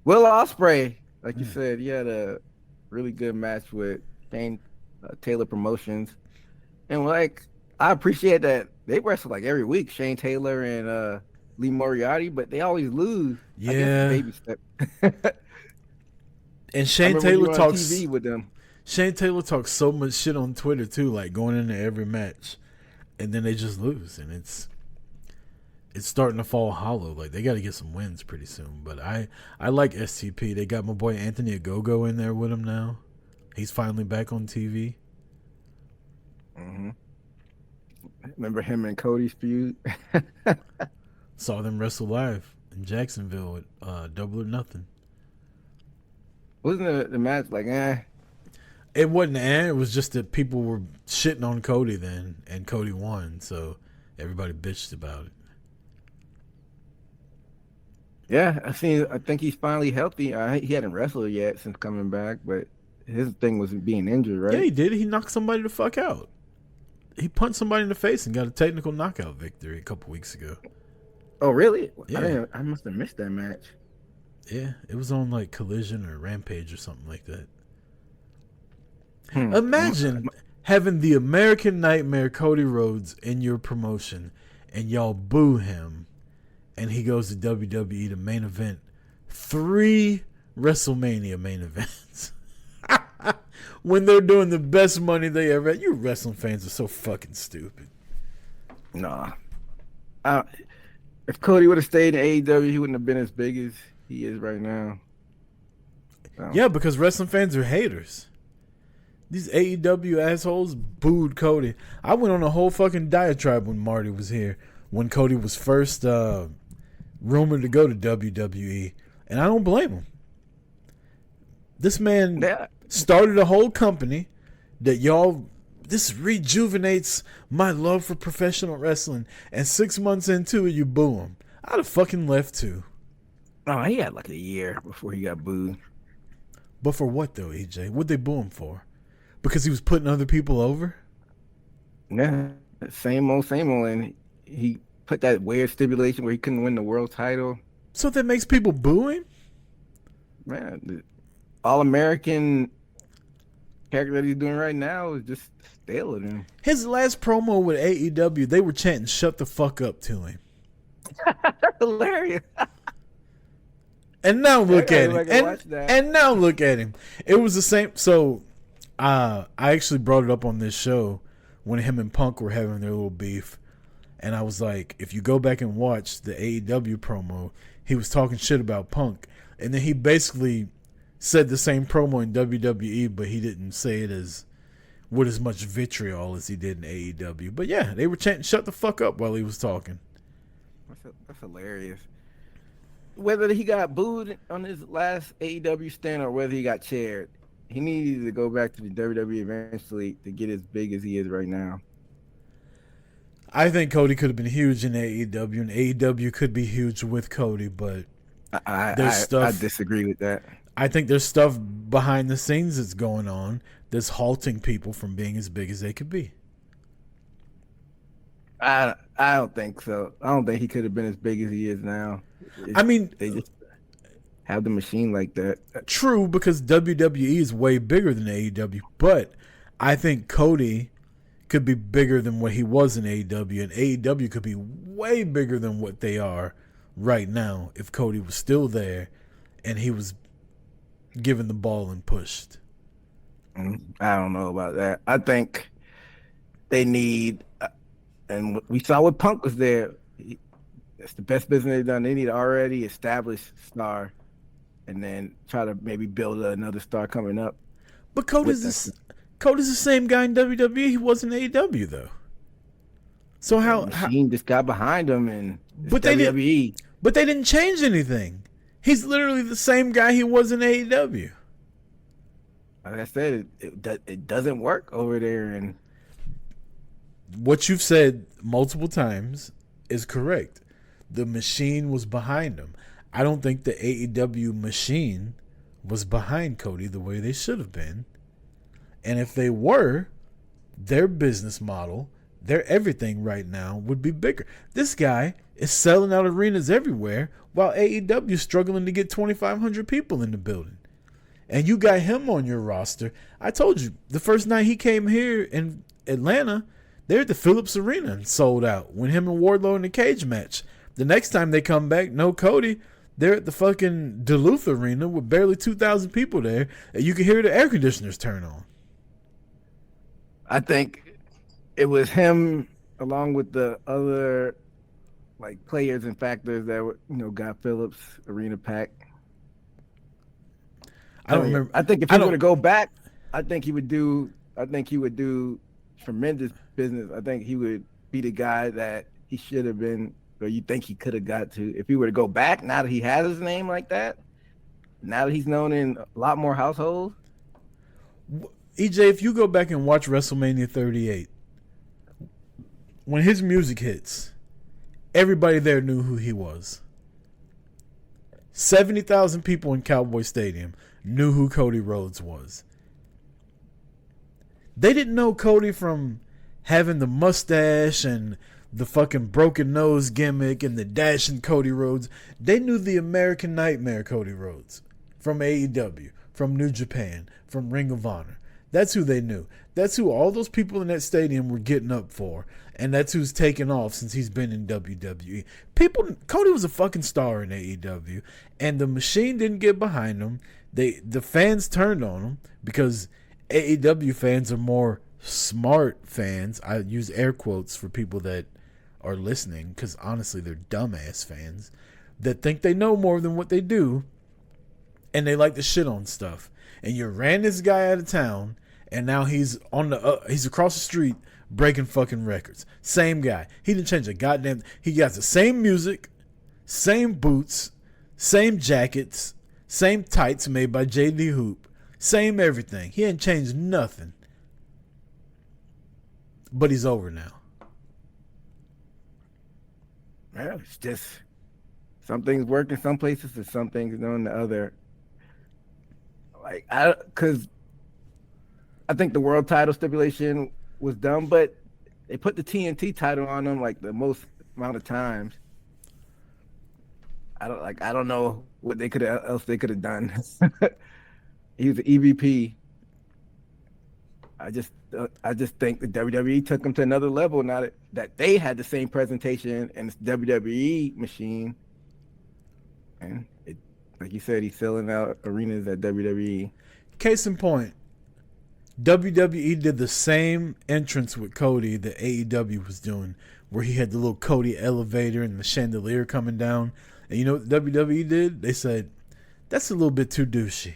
Will Ospreay, like you said, he had a really good match with Shane Taylor Promotions, and like I appreciate that they wrestle like every week, Shane Taylor and Lee Moriarty, but they always lose. Yeah. I guess it's a baby step. And I Shane remember when you Taylor were on talks. TV with them. Shane Taylor talks so much shit on Twitter too, like going into every match, and then they just lose, and it's starting to fall hollow. Like they got to get some wins pretty soon. But I like STP. They got my boy Anthony Ogogo in there with him now. He's finally back on TV. Mm-hmm. Remember him and Cody's feud? Saw them wrestle live in Jacksonville at Double or Nothing. Wasn't the match like It wasn't, it was just that people were shitting on Cody then, and Cody won, so everybody bitched about it. Yeah, I think he's finally healthy. He hadn't wrestled yet since coming back, but his thing was being injured, right? Yeah, he did. He knocked somebody the fuck out. He punched somebody in the face and got a technical knockout victory a couple weeks ago. Oh, really? Yeah. I must have missed that match. Yeah, it was on like Collision or Rampage or something like that. Imagine having the American Nightmare Cody Rhodes in your promotion and y'all boo him and he goes to WWE to main event 3 WrestleMania main events. When they're doing the best money they ever had. You wrestling fans are so fucking stupid. Nah. If Cody would have stayed in AEW, he wouldn't have been as big as he is right now. So. Yeah, because wrestling fans are haters. These AEW assholes booed Cody. I went on a whole fucking diatribe when Marty was here, when Cody was first rumored to go to WWE, and I don't blame him. This man started a whole company that this rejuvenates my love for professional wrestling, and 6 months into it, you boo him. I'd have fucking left too. Oh, he had like a year before he got booed. But for what though, EJ? What'd they boo him for? Because he was putting other people over? Yeah, same old, and he put that weird stipulation where he couldn't win the world title. So that makes people boo him? Man, the All-American character that he's doing right now is just stale at him. His last promo with AEW, they were chanting "shut the fuck up" to him. That's hilarious. And now look at him. And now look at him. It was the same. So I actually brought it up on this show when him and Punk were having their little beef. And I was like, if you go back and watch the AEW promo, he was talking shit about Punk. And then he basically said the same promo in WWE, but he didn't say it with as much vitriol as he did in AEW. But yeah, they were chanting "shut the fuck up" while he was talking. That's hilarious. Whether he got booed on his last AEW stint or whether he got chaired, he needed to go back to the WWE eventually to get as big as he is right now. I think Cody could have been huge in AEW, and AEW could be huge with Cody, but I disagree with that. I think there's stuff behind the scenes that's going on that's halting people from being as big as they could be. I don't think so. I don't think he could have been as big as he is now. I mean, They just have the machine like that. true, because WWE is way bigger than AEW, but I think Cody could be bigger than what he was in AEW, and AEW could be way bigger than what they are right now if Cody was still there and he was given the ball and pushed. I don't know about that. I think they need, and we saw what Punk was there. That's the best business they've done. They need an already established star, and then try to maybe build another star coming up. But Cody's the same guy in WWE he was in AEW though. So how Machine just got behind him, and But they WWE. But they didn't change anything. He's literally the same guy he was in AEW. Like I said, it doesn't work over there, and What you've said multiple times is correct. The machine was behind him. I don't think the AEW machine was behind Cody the way they should have been. And if they were, their business model, their everything right now would be bigger. This guy is selling out arenas everywhere while AEW is struggling to get 2,500 people in the building. And you got him on your roster. I told you, the first night he came here in Atlanta, they're at the Phillips Arena and sold out when him and Wardlow in the cage match. The next time they come back, no Cody, they're at the fucking Duluth Arena with barely 2,000 people there, and you can hear the air conditioners turn on. I think it was him along with the other like players and factors that were, got Phillips Arena packed. I don't remember. I think if he were to go back, I think he would do tremendous business. I think he would be the guy that he should have been, or you think he could have got to. If he were to go back, now that he has his name like that, now that he's known in a lot more households. EJ, if you go back and watch WrestleMania 38, when his music hits, everybody there knew who he was. 70,000 people in Cowboy Stadium knew who Cody Rhodes was. They didn't know Cody from having the mustache and the fucking broken nose gimmick and the dashing Cody Rhodes. They knew the American Nightmare Cody Rhodes from AEW, from New Japan, from Ring of Honor. That's who they knew. That's who all those people in that stadium were getting up for. And that's who's taken off since he's been in WWE. Cody was a fucking star in AEW. And the machine didn't get behind him. The fans turned on him because AEW fans are more smart fans. I use air quotes for people that are listening because honestly they're dumbass fans that think they know more than what they do. And they like to shit on stuff. And you ran this guy out of town, and now he's he's across the street breaking fucking records. Same guy. He didn't change a goddamn. He got the same music, same boots, same jackets, same tights made by JD Hoop, same everything. He ain't changed nothing. But he's over now. Well, it's just some things work in some places and some things don't in the other. Because I think the world title stipulation was dumb, but they put the TNT title on him like the most amount of times. I don't know what they could have done. He was an EVP. I just think the WWE took him to another level now that they had the same presentation and it's WWE machine, and like you said, he's selling out arenas at WWE. Case in point, WWE did the same entrance with Cody that AEW was doing, where he had the little Cody elevator and the chandelier coming down. And you know what WWE did? They said, that's a little bit too douchey.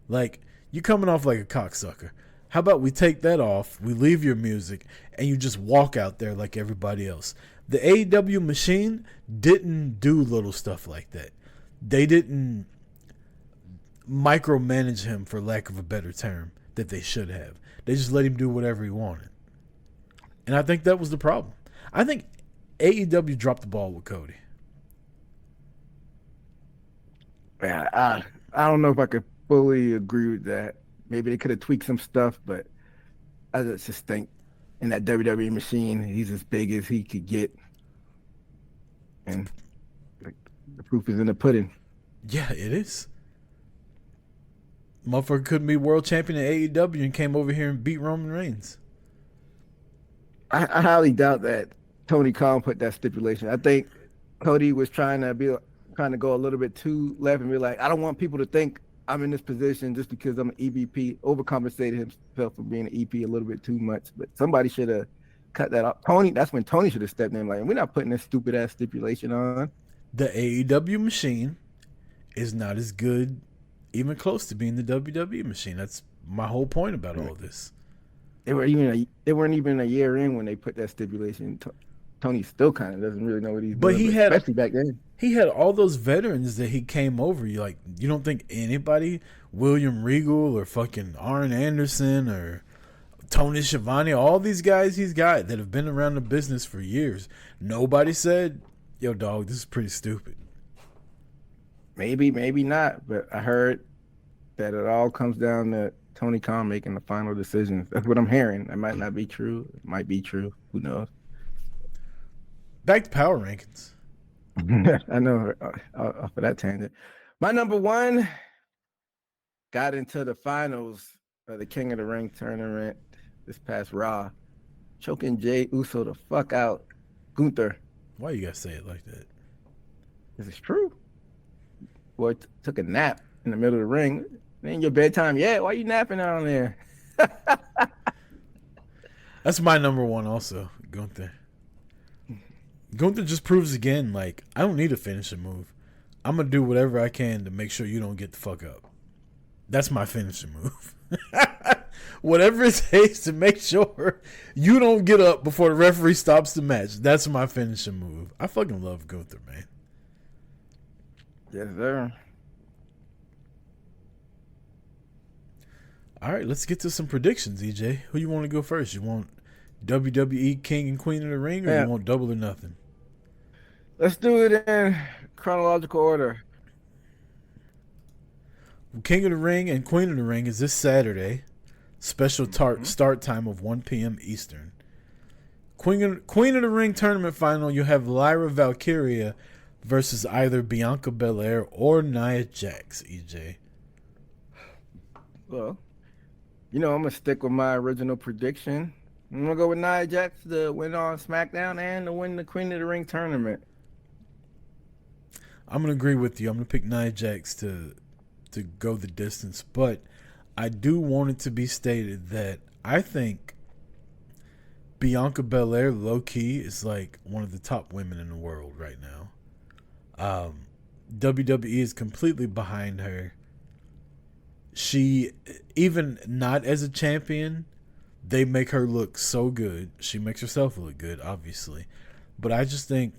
Like, you're coming off like a cocksucker. How about we take that off, we leave your music, and you just walk out there like everybody else. The AEW machine didn't do little stuff like that. They didn't micromanage him, for lack of a better term, that they should have. They just let him do whatever he wanted. And I think that was the problem. I think AEW dropped the ball with Cody. Yeah, I don't know if I could fully agree with that maybe they could have tweaked some stuff, but I just think in that WWE machine, he's as big as he could get, and like, the proof is in the pudding. Yeah, it is. Motherfucker couldn't be world champion in AEW and came over here and beat Roman Reigns. I highly doubt that Tony Khan put that stipulation. I think Cody was trying to go a little bit too left and be like, I don't want people to think I'm in this position just because I'm an EVP. Overcompensated himself for being an EP a little bit too much, but somebody should have cut that off. That's when Tony should have stepped in, like, we're not putting this stupid ass stipulation on. The AEW machine is not as good, even close to being the WWE machine. That's my whole point about all this. They weren't even a year in when they put that stipulation. Tony still kind of doesn't really know what he's doing, especially back then. He had all those veterans that he came over. You don't think anybody, William Regal or fucking Arn Anderson or Tony Schiavone, all these guys he's got that have been around the business for years. Nobody said, yo, dog, this is pretty stupid. Maybe not, but I heard that it all comes down to Tony Khan making the final decisions. That's what I'm hearing. That might not be true. It might be true. Who knows? Back to power rankings. I know, off of that tangent. My number one got into the finals of the King of the Ring tournament this past Raw, choking Jey Uso the fuck out. Gunther. Why you gotta say it like that? This is true. Boy took a nap in the middle of the ring. It ain't your bedtime yet. Why you napping down there? That's my number one also, Gunther. Gunther just proves again, like, I don't need a finishing move. I'm going to do whatever I can to make sure you don't get the fuck up. That's my finishing move. Whatever it takes to make sure you don't get up before the referee stops the match. That's my finishing move. I fucking love Gunther, man. Yes, sir. All right, let's get to some predictions, EJ. Who you want to go first? You want WWE King and Queen of the Ring, or you want Double or Nothing? Let's do it in chronological order. King of the Ring and Queen of the Ring is this Saturday. Special start time of 1 p.m. Eastern. Queen of the Ring tournament final, you have Lyra Valkyria versus either Bianca Belair or Nia Jax, EJ. Well, I'm going to stick with my original prediction. I'm going to go with Nia Jax to win on SmackDown and to win the Queen of the Ring tournament. I'm going to agree with you. I'm going to pick Nia Jax to go the distance. But I do want it to be stated that I think Bianca Belair, low-key, is like one of the top women in the world right now. WWE is completely behind her. She, even not as a champion, they make her look so good. She makes herself look good, obviously. But I just think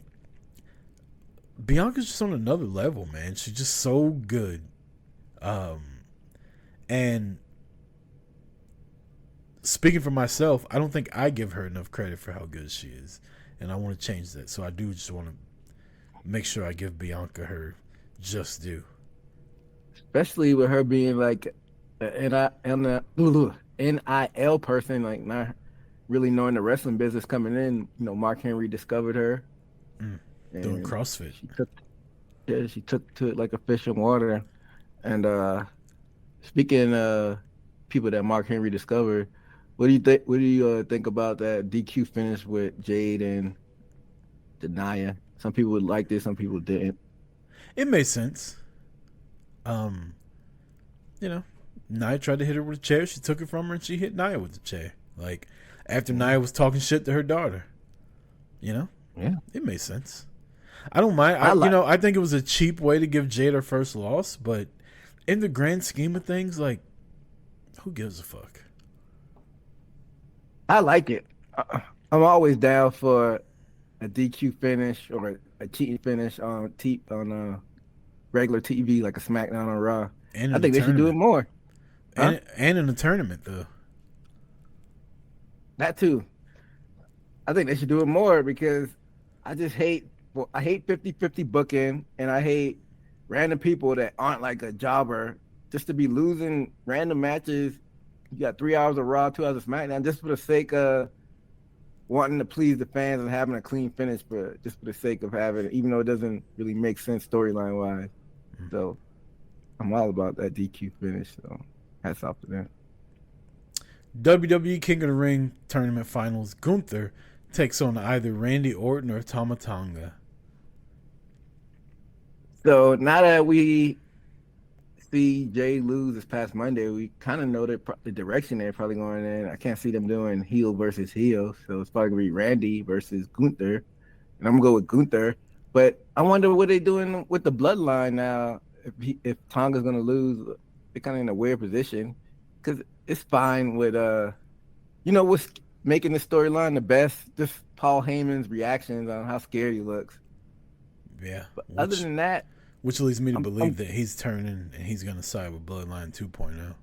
Bianca's just on another level, man. She's just so good. And speaking for myself, I don't think I give her enough credit for how good she is. And I want to change that. So I do just want to make sure I give Bianca her just due. Especially with her being like an NIL person, like not really knowing the wrestling business coming in. Mark Henry discovered her. Doing CrossFit. She took to it like a fish in water. And speaking of people that Mark Henry discovered, what do you think? What do you think about that DQ finish with Jade and Nia? Some people would like this, some people didn't. It made sense. Nia tried to hit her with a chair. She took it from her and she hit Nia with the chair. Like, after Nia was talking shit to her daughter. Yeah. It made sense. I don't mind. I think it was a cheap way to give Jade her first loss, but in the grand scheme of things, like, who gives a fuck? I like it. I'm always down for a DQ finish or a cheating finish on regular TV, like a SmackDown or Raw. I think they should do it more. And in the tournament, though. That too. I think they should do it more because I hate 50-50 booking, and I hate random people that aren't like a jobber just to be losing random matches You got 3 hours of Raw, 2 hours of SmackDown, just for the sake of wanting to please the fans and having a clean finish, but just for the sake of having it, even though it doesn't really make sense storyline wise. So I'm all about that DQ finish. So hats off to them. WWE King of the Ring tournament finals. Gunther takes on either Randy Orton or Tama Tonga. So now that we see Jay lose this past Monday, we kind of know that the direction they're probably going in. I can't see them doing heel versus heel, so it's probably gonna be Randy versus Gunther, and I'm gonna go with Gunther. But I wonder what they're doing with the bloodline now. If Tonga's gonna lose, they're kind of in a weird position because it's fine with what's making the storyline the best? Just Paul Heyman's reactions on how scared he looks. Yeah. But other than that. Which leads me to believe that he's turning and he's going to side with Bloodline 2.0.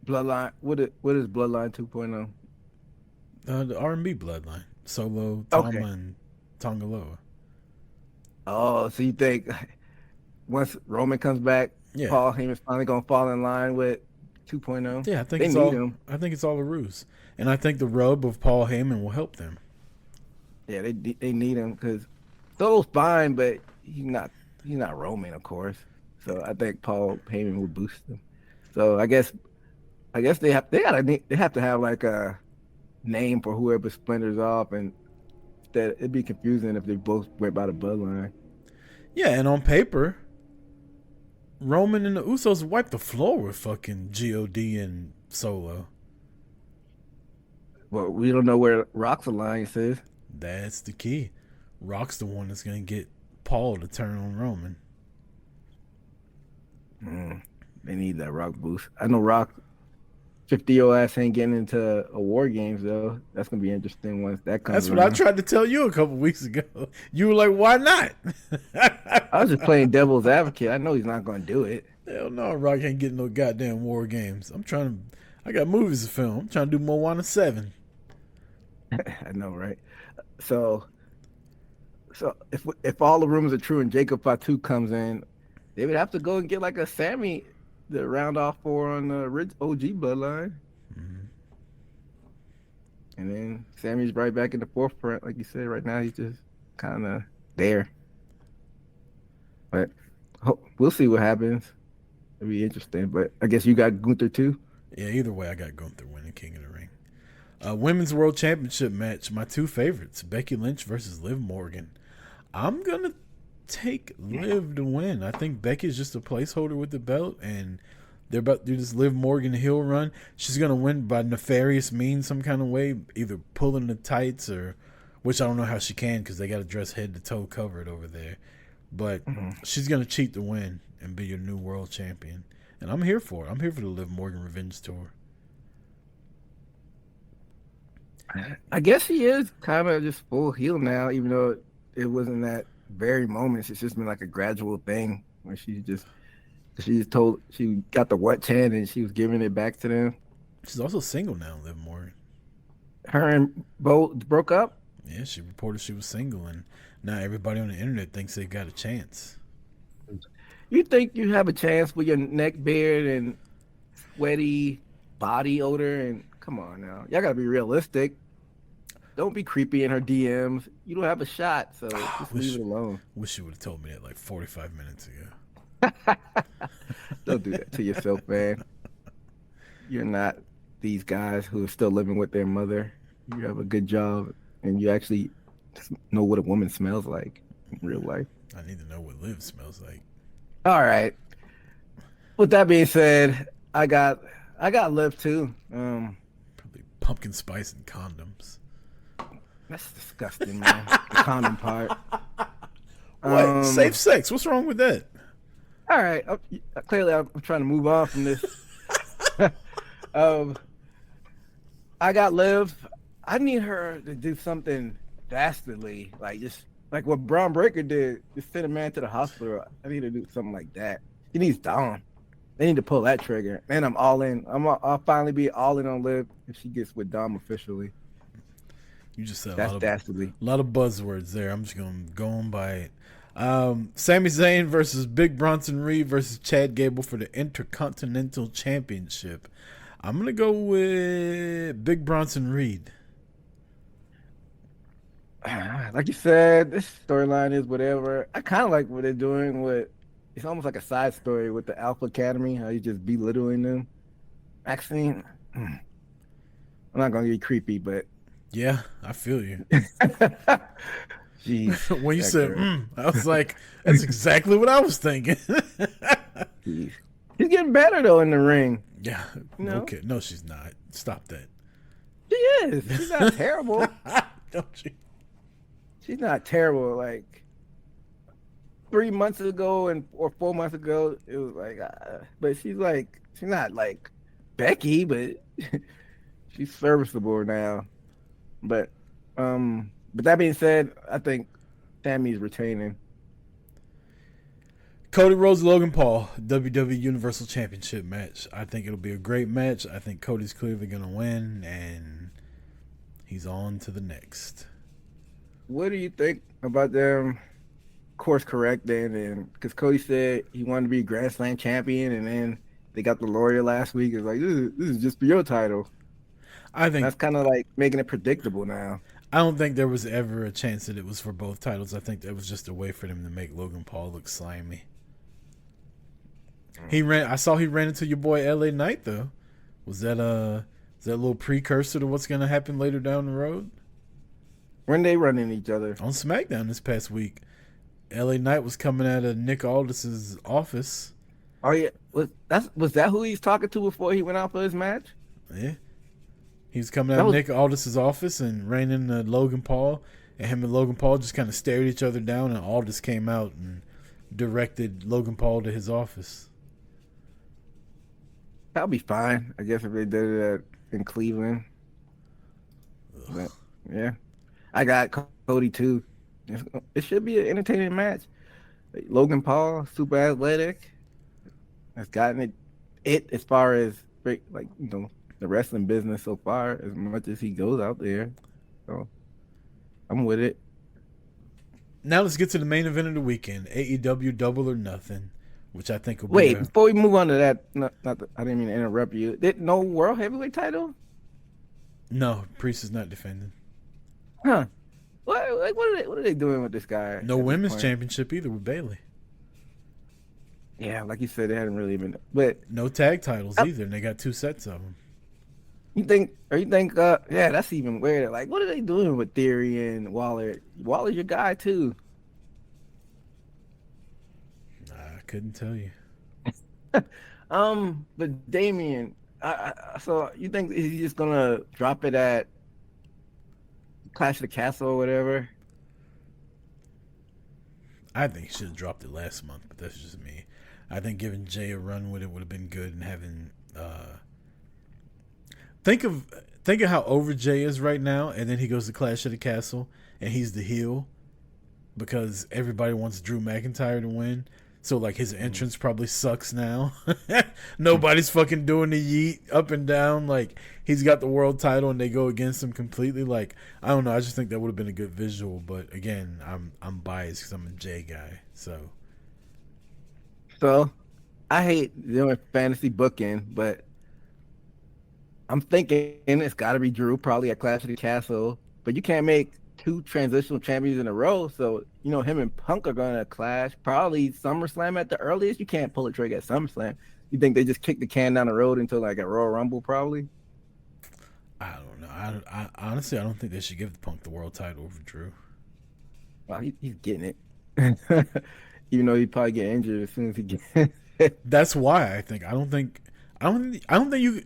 Bloodline, what is Bloodline 2.0? The R&B Bloodline. Solo, Tama, and Tongaloa. Oh, so you think once Roman comes back, Paul Heyman's finally going to fall in line with 2.0? Yeah, I think it's all a ruse. And I think the rub of Paul Heyman will help them. Yeah, they need him because Solo's fine, but he's not Roman, of course. So I think Paul Heyman will boost them. So I guess they have to have like a name for whoever splinters off, and that it'd be confusing if they both went by the bloodline. Yeah, and on paper, Roman and the Usos wiped the floor with fucking God and Solo. Well, we don't know where Rock's alliance is. That's the key. Rock's the one that's going to get Paul to turn on Roman. They need that Rock boost. I know Rock 50-year-old ass ain't getting into a War Games, though. That's going to be interesting once that comes That's around. what I tried to tell you a couple weeks ago. You were like, why not? I was just playing devil's advocate. I know he's not going to do it. Hell no, Rock ain't getting no goddamn War Games. I got movies to film. I'm trying to do Moana 7. I know, right? So if all the rumors are true and Jacob Fatu comes in, they would have to go and get like a Sammy to round off on the OG bloodline. Mm-hmm. And then Sammy's right back in the forefront, like you said. Right now, he's just kind of there. But we'll see what happens. It'll be interesting. But I guess you got Gunther too? Yeah, either way, I got Gunther winning King of the Ring. Women's World Championship match, my two favorites, Becky Lynch versus Liv Morgan. I'm going to take Liv to win. I think Becky's just a placeholder with the belt, and they're about to do this Liv Morgan heel run. She's going to win by nefarious means some kind of way, either pulling the tights or, which I don't know how she can because they got to dress head to toe covered over there. But she's going to cheat to win and be your new world champion. And I'm here for it. I'm here for the Liv Morgan Revenge Tour. I guess she is kind of just full heel now, even though it wasn't that very moment. It's just been like a gradual thing where she got the what chant and she was giving it back to them. She's also single now, Liv Morgan. Her and Bo broke up? Yeah, she reported she was single, and now everybody on the internet thinks they got a chance. You think you have a chance with your neck beard and sweaty body odor? And come on now, y'all gotta be realistic. Don't be creepy in her DMs. You don't have a shot, so just leave it alone. Wish you would have told me that like 45 minutes ago. Don't do that to yourself, man. You're not these guys who are still living with their mother. You have a good job, and you actually know what a woman smells like in real life. I need to know what Liv smells like. All right. With that being said, I got Liv too. Probably pumpkin spice and condoms. That's disgusting, man. The condom part. What? Safe sex. What's wrong with that? All right. Clearly, I'm trying to move on from this. I got Liv. I need her to do something dastardly, like what Braun Breaker did. Just send a man to the hospital. I need to do something like that. He needs Dom. They need to pull that trigger. Man, I'm all in. I'll finally be all in on Liv if she gets with Dom officially. You just said that's dastardly. A lot of buzzwords there. I'm just going to go on by it. Sami Zayn versus Big Bronson Reed versus Chad Gable for the Intercontinental Championship. I'm going to go with Big Bronson Reed. Like you said, this storyline is whatever. I kind of like what they're doing with. It's almost like a side story with the Alpha Academy. How you just belittling them. Maxine, I'm not gonna get creepy, but Yeah, I feel you. jeez, When you that said, girl. I was like, that's exactly what I was thinking. Jeez. She's getting better though in the ring. Yeah. No. Okay. No, she's not. Stop that. She is. She's not terrible. Don't you? She's not terrible. Like 3 months ago or 4 months ago, it was like, but she's not like Becky, but she's serviceable now. But that being said, I think Sammy's retaining. Cody Rhodes, Logan Paul, WWE Universal Championship match. I think it'll be a great match. I think Cody's clearly going to win, and he's on to the next. What do you think about them course correcting? And because Cody said he wanted to be Grand Slam champion, and then they got the lawyer last week. It's like this is just for your title. I think That's kind of like making it predictable now. I don't think there was ever a chance that it was for both titles. I think that was just a way for them to make Logan Paul look slimy. I saw he ran into your boy LA Knight though. Was that a little precursor to what's gonna happen later down the road? When they run into each other On SmackDown this past week, LA Knight was coming out of Nick Aldis's office. Oh yeah, was that who he's talking to before he went out for his match? Yeah. He was coming out of Nick Aldis's office and ran into Logan Paul, and him and Logan Paul just kind of stared each other down, and Aldis came out and directed Logan Paul to his office. That'll be fine, I guess, if they did it in Cleveland. But, yeah, I got Cody too. It should be an entertaining match. Logan Paul, super athletic, has gotten it as far as the wrestling business so far, as much as he goes out there. So I'm with it. Now let's get to the main event of the weekend: AEW Double or Nothing, which I think will be. Wait, before we move on to that, I didn't mean to interrupt you. No world heavyweight title? No, Priest is not defending. Huh? What are they doing with this guy? No women's championship either with Bayley. Yeah, like you said, they hadn't really been. But no tag titles either, and they got 2 sets of them. You think? Yeah, that's even weirder. Like, what are they doing with Theory and Waller? Waller's your guy too. I couldn't tell you. But Damian, so you think he's just gonna drop it at Clash of the Castle or whatever? I think he should have dropped it last month, but that's just me. I think giving Jay a run with it would have been good, and having think of how over Jay is right now, and then he goes to Clash of the Castle and he's the heel because everybody wants Drew McIntyre to win. So like his entrance probably sucks now. Nobody's fucking doing the yeet up and down. Like he's got the world title and they go against him completely. Like I don't know. I just think that would have been a good visual. But again, I'm biased because I'm a Jay guy. So I hate doing fantasy booking, but I'm thinking it's got to be Drew probably at Clash of the Castle. But you can't make 2 transitional champions in a row. So, him and Punk are going to clash. Probably SummerSlam at the earliest. You can't pull a trigger at SummerSlam. You think they just kick the can down the road until like a Royal Rumble probably? I don't know. I honestly, I don't think they should give Punk the world title over Drew. Well, he's getting it. Even though he'd probably get injured as soon as he gets it. That's why I don't think you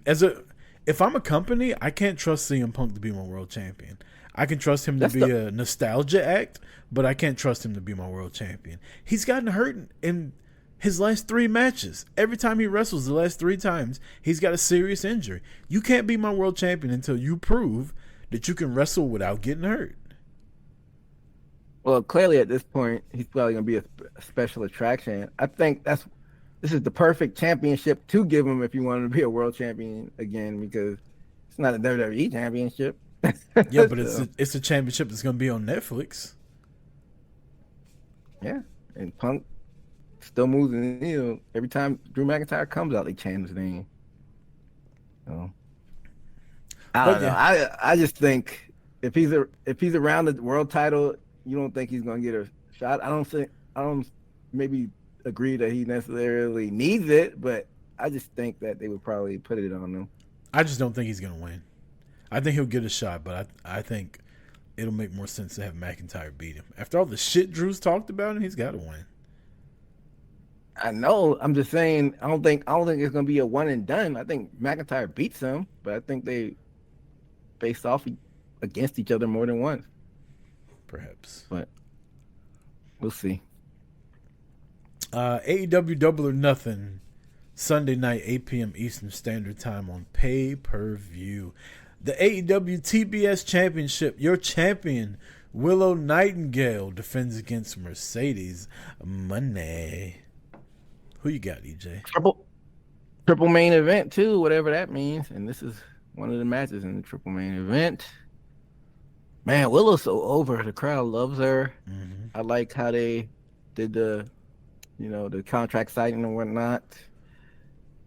if I'm a company, I can't trust CM Punk to be my world champion. I can trust him to be a nostalgia act, but I can't trust him to be my world champion. He's gotten hurt in his last 3 matches. Every time he wrestles the last 3 times, he's got a serious injury. You can't be my world champion until you prove that you can wrestle without getting hurt. Well, clearly at this point, he's probably going to be a special attraction. I think this is the perfect championship to give him if you want to be a world champion again, because it's not a WWE championship. Yeah, but it's a championship that's going to be on Netflix. Yeah, and Punk still moves the needle. Every time Drew McIntyre comes out, they change his name. So I But don't know. yeah. I just think if he's around the world title, you don't think he's gonna get a shot. I don't maybe agree that he necessarily needs it, but I just think that they would probably put it on him. I just don't think he's gonna win. I think he'll get a shot, but I think it'll make more sense to have McIntyre beat him. After all the shit Drew's talked about him, he's got to win. I know. I'm just saying. I don't think it's gonna be a one and done. I think McIntyre beats him, but I think they face off against each other more than once. Perhaps. But we'll see. AEW Double or Nothing, Sunday night, 8 p.m. Eastern Standard Time on pay-per-view. The AEW TBS Championship, your champion, Willow Nightingale, defends against Mercedes Money. Who you got, EJ? Triple main event too, whatever that means. And this is one of the matches in the triple main event. Man, Willow's so over. The crowd loves her. Mm-hmm. I like how they did the contract signing and whatnot.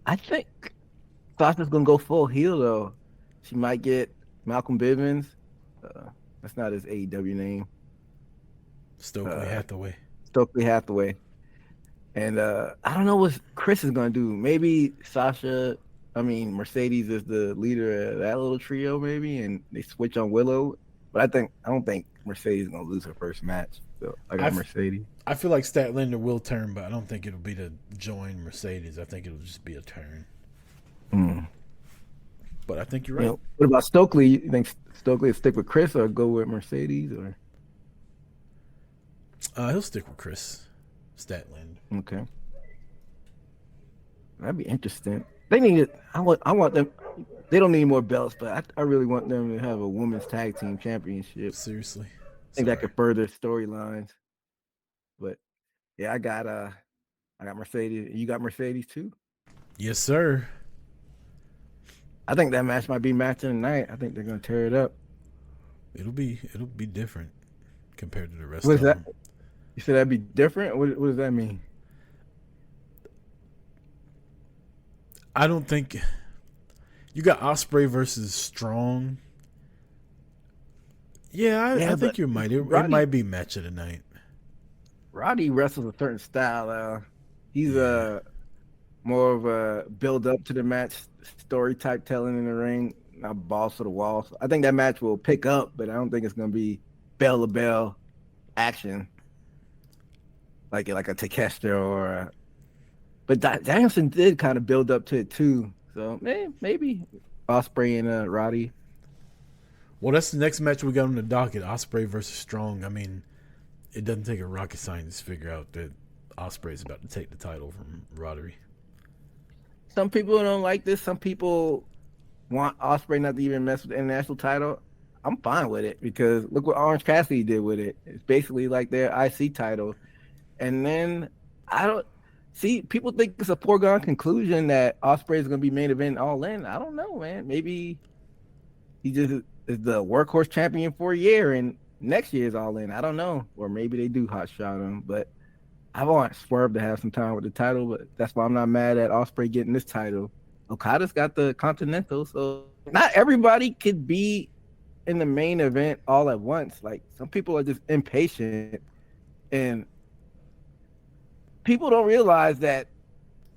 I think Sasha's gonna go full heel though. She might get Malcolm Bivens. That's not his AEW name. Stokely Hathaway. Stokely Hathaway. And I don't know what Chris is gonna do. Maybe Mercedes is the leader of that little trio, maybe, and they switch on Willow. But I don't think Mercedes is gonna lose her first match. So I got Mercedes. I feel like Statlander will turn, but I don't think it'll be to join Mercedes. I think it'll just be a turn. But I think you're right. What about Stokely? You think Stokely will stick with Chris or go with Mercedes? Or he'll stick with Chris Statlander. Okay, that'd be interesting. They need it. I want them. They don't need more belts, but I really want them to have a women's tag team championship. Seriously, I think that could further storylines. But yeah, I got Mercedes. You got Mercedes too? Yes, sir. I think that match might be match of the night. I think they're gonna tear it up. It'll be different compared to the rest What of is that? them. You said that'd be different? What does that mean? I don't think you got Ospreay versus Strong. I think you might. It might be match of the night. Roddy wrestles a certain style. He's more of a build up to the match story type telling in the ring, not balls to the wall. So I think that match will pick up, but I don't think it's gonna be bell to bell action like a Takeshita or. But Danielson did kind of build up to it too, so maybe Ospreay and Roddy. Well, that's the next match we got on the docket: Ospreay versus Strong. I mean, it doesn't take a rocket scientist to figure out that Ospreay's about to take the title from Roddy. Some people don't like this. Some people want Ospreay not to even mess with the international title. I'm fine with it because look what Orange Cassidy did with it. It's basically like their IC title. And then I don't see people think it's a foregone conclusion that Ospreay is going to be main event All In. I don't know, man. Maybe he just is the workhorse champion for a year and next year is All In. I don't know. Or maybe they do hot shot him, but I want Swerve to have some time with the title, but that's why I'm not mad at Ospreay getting this title. Okada's got the Continental, so not everybody could be in the main event all at once. Like some people are just impatient, and people don't realize that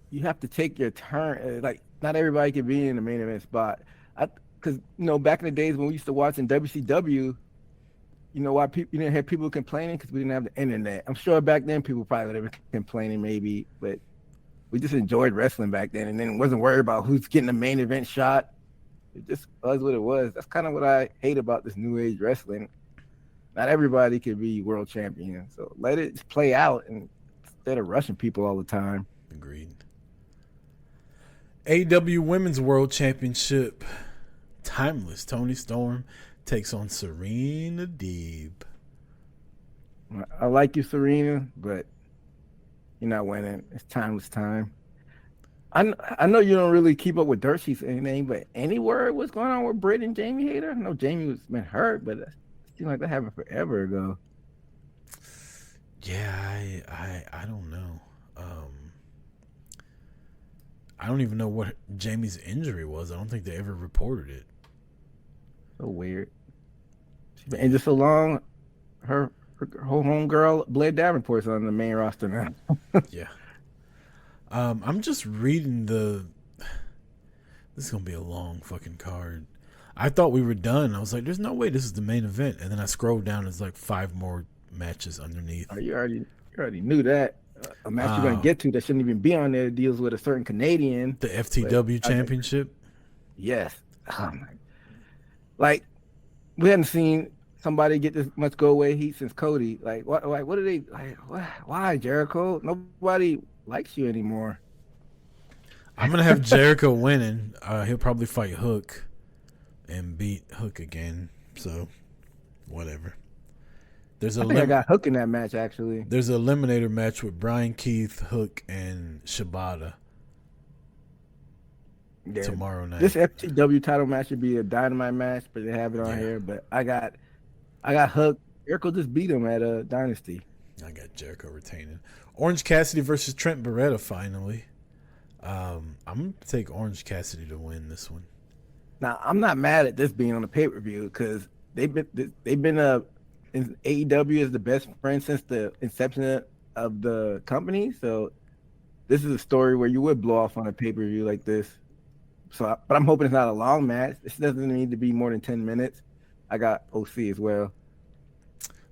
you have to take your turn. Like not everybody can be in the main event spot. Because back in the days when we used to watch in WCW. You know why you didn't have people complaining? Because we didn't have the internet. I'm sure back then people probably would have been complaining maybe, but we just enjoyed wrestling back then and then wasn't worried about who's getting the main event shot. It just was what it was. That's kind of what I hate about this new age wrestling. Not everybody can be world champion. So let it play out instead of rushing people all the time. Agreed. AEW Women's World Championship. Timeless Toni Storm takes on Serena Deeb. I like you, Serena, but you're not winning. It's timeless time. I know you don't really keep up with dirt sheets or anything, but any word what's going on with Britt and Jamie Hayter? I know Jamie was been hurt, but it seemed like that happened forever ago. Yeah, I don't know. I don't even know what Jamie's injury was. I don't think they ever reported it. So weird. She's been injured so long. Her whole homegirl Blair Davenport's on the main roster now. Yeah. I'm just reading the. This is gonna be a long fucking card. I thought we were done. I was like, "There's no way this is the main event." And then I scrolled down. It's like 5 more matches underneath. Oh, you already knew that. A match you're gonna get to that shouldn't even be on there deals with a certain Canadian. The FTW Championship. Yes. Oh my. Like we hadn't seen somebody get this much go away heat since Cody. Like what? Like what are they? Like what? Why Jericho? Nobody likes you anymore. I'm gonna have Jericho winning. He'll probably fight Hook and beat Hook again. So, whatever. I think I got Hook in that match actually. There's an eliminator match with Brian Keith, Hook, and Shibata tomorrow night. This FTW title match should be a dynamite match, but they have it on here. But I got Hook. Jericho just beat him at Dynasty. I got Jericho retaining. Orange Cassidy versus Trent Beretta finally. I'm gonna take Orange Cassidy to win this one. Now I'm not mad at this being on the pay-per-view because they've been in AEW is the best friend since the inception of the company. So this is a story where you would blow off on a pay-per-view like this. So, but I'm hoping it's not a long match. This doesn't need to be more than 10 minutes. I got OC as well.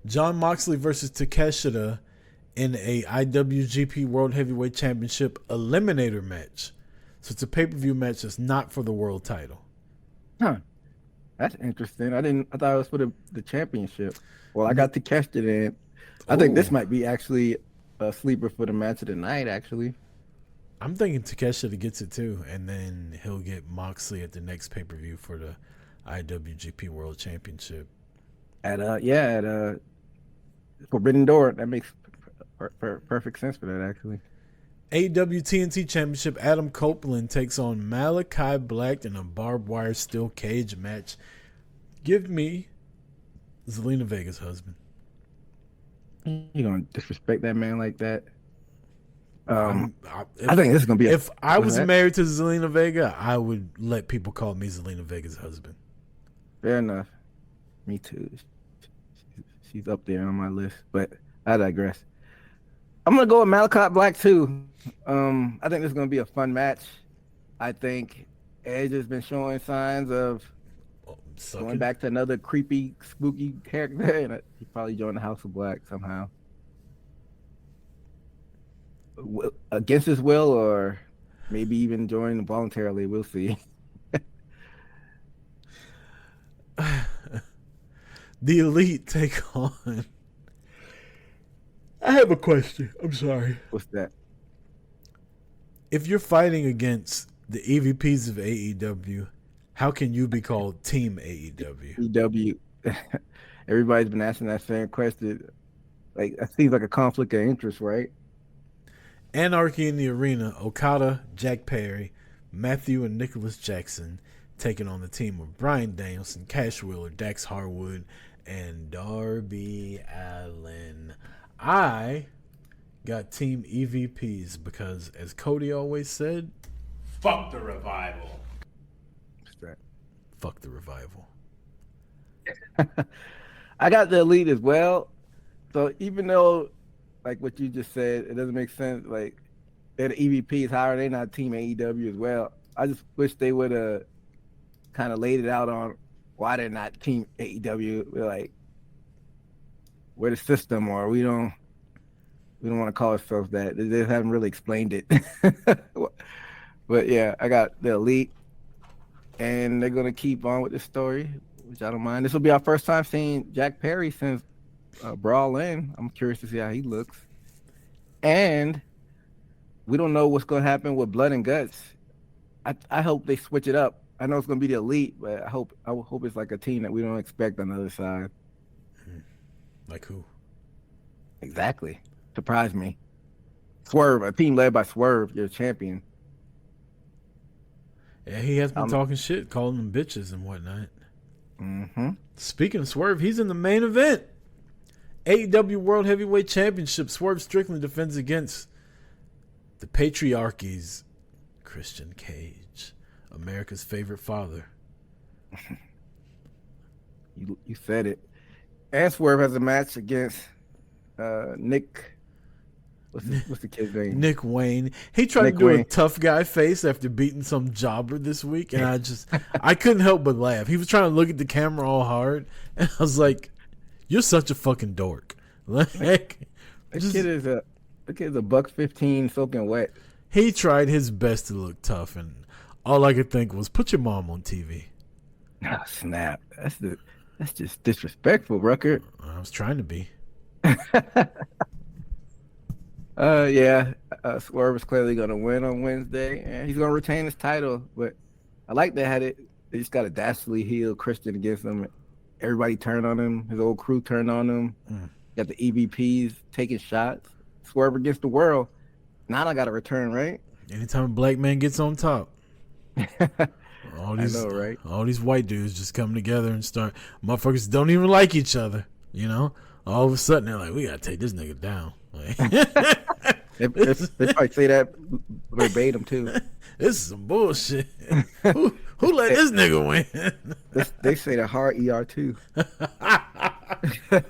John Moxley versus Takeshita in a IWGP World Heavyweight Championship eliminator match. So it's a pay-per-view match that's not for the world title. Huh. That's interesting. I thought it was for the championship. Well, I got Takeshita in. I think this might be actually a sleeper for the match of the night, actually. I'm thinking Takeshita gets it too, and then he'll get Moxley at the next pay-per-view for the IWGP World Championship. At Forbidden Door. That makes perfect sense for that, actually. AEW TNT Championship, Adam Copeland takes on Malachi Black in a barbed wire steel cage match. Give me Zelina Vega's husband. You gonna disrespect that man like that? I think this is gonna be. If I was married to Zelina Vega, I would let people call me Zelina Vega's husband. Fair enough. Me too. She's up there on my list, but I digress. I'm gonna go with Malachi Black too. I think this is gonna be a fun match. I think Edge has been showing signs of going back to another creepy, spooky character, and he probably joined the House of Black somehow. Against his will, or maybe even join voluntarily. We'll see. The Elite take on. I have a question. I'm sorry. What's that? If you're fighting against the EVPs of AEW, how can you be called Team AEW? AEW. Everybody's been asking that same question. Like, that seems like a conflict of interest, right? Anarchy in the Arena, Okada, Jack Perry, Matthew and Nicholas Jackson taking on the team of Bryan Danielson, Cash Wheeler, Dax Harwood, and Darby Allin. I got Team EVPs because, as Cody always said, fuck the Revival. What's that? Fuck the Revival. I got the Elite as well. So even though, like what you just said, it doesn't make sense. Like, they're the EVPs. How are they not Team AEW as well? I just wish they would have kind of laid it out on why they're not Team AEW. We're like, we're the system, or we don't want to call ourselves that. They haven't really explained it. But yeah, I got the Elite, and they're gonna keep on with the story, which I don't mind. This will be our first time seeing Jack Perry since Brawl In. I'm curious to see how he looks, and we don't know what's gonna happen with Blood and Guts. I hope they switch it up. I know it's gonna be the Elite, but I hope it's like a team that we don't expect on the other side. Like who? Exactly. Surprise me. Swerve, a team led by Swerve, your champion. Yeah, he has been talking shit, calling them bitches and whatnot. Mm-hmm. Speaking of Swerve, he's in the main event. AEW World Heavyweight Championship. Swerve Strickland defends against the Patriarchy's Christian Cage, America's favorite father. You said it. And Swerve has a match against Nick. What's the kid's name? Nick Wayne. He tried to do a tough guy face after beating some jobber this week, and I couldn't help but laugh. He was trying to look at the camera all hard, and I was like, "You're such a fucking dork." Like, the kid is a $1.15 soaking wet. He tried his best to look tough, and all I could think was, "Put your mom on TV." Oh, snap! That's just disrespectful, Rucker. I was trying to be. Swerve is clearly going to win on Wednesday, and he's going to retain his title. But I like that they just got a dastardly heel Christian against him. Everybody turned on him. His old crew turned on him. Got the EVPs taking shots. Swerve against the world. Now I got to return, right? Anytime a black man gets on top. I know, right? All these white dudes just come together and start. Motherfuckers don't even like each other, you know? All of a sudden, they're like, we got to take this nigga down. Like, they probably say that verbatim, too. This is some bullshit. Who let this nigga win? They say the hard ER, too.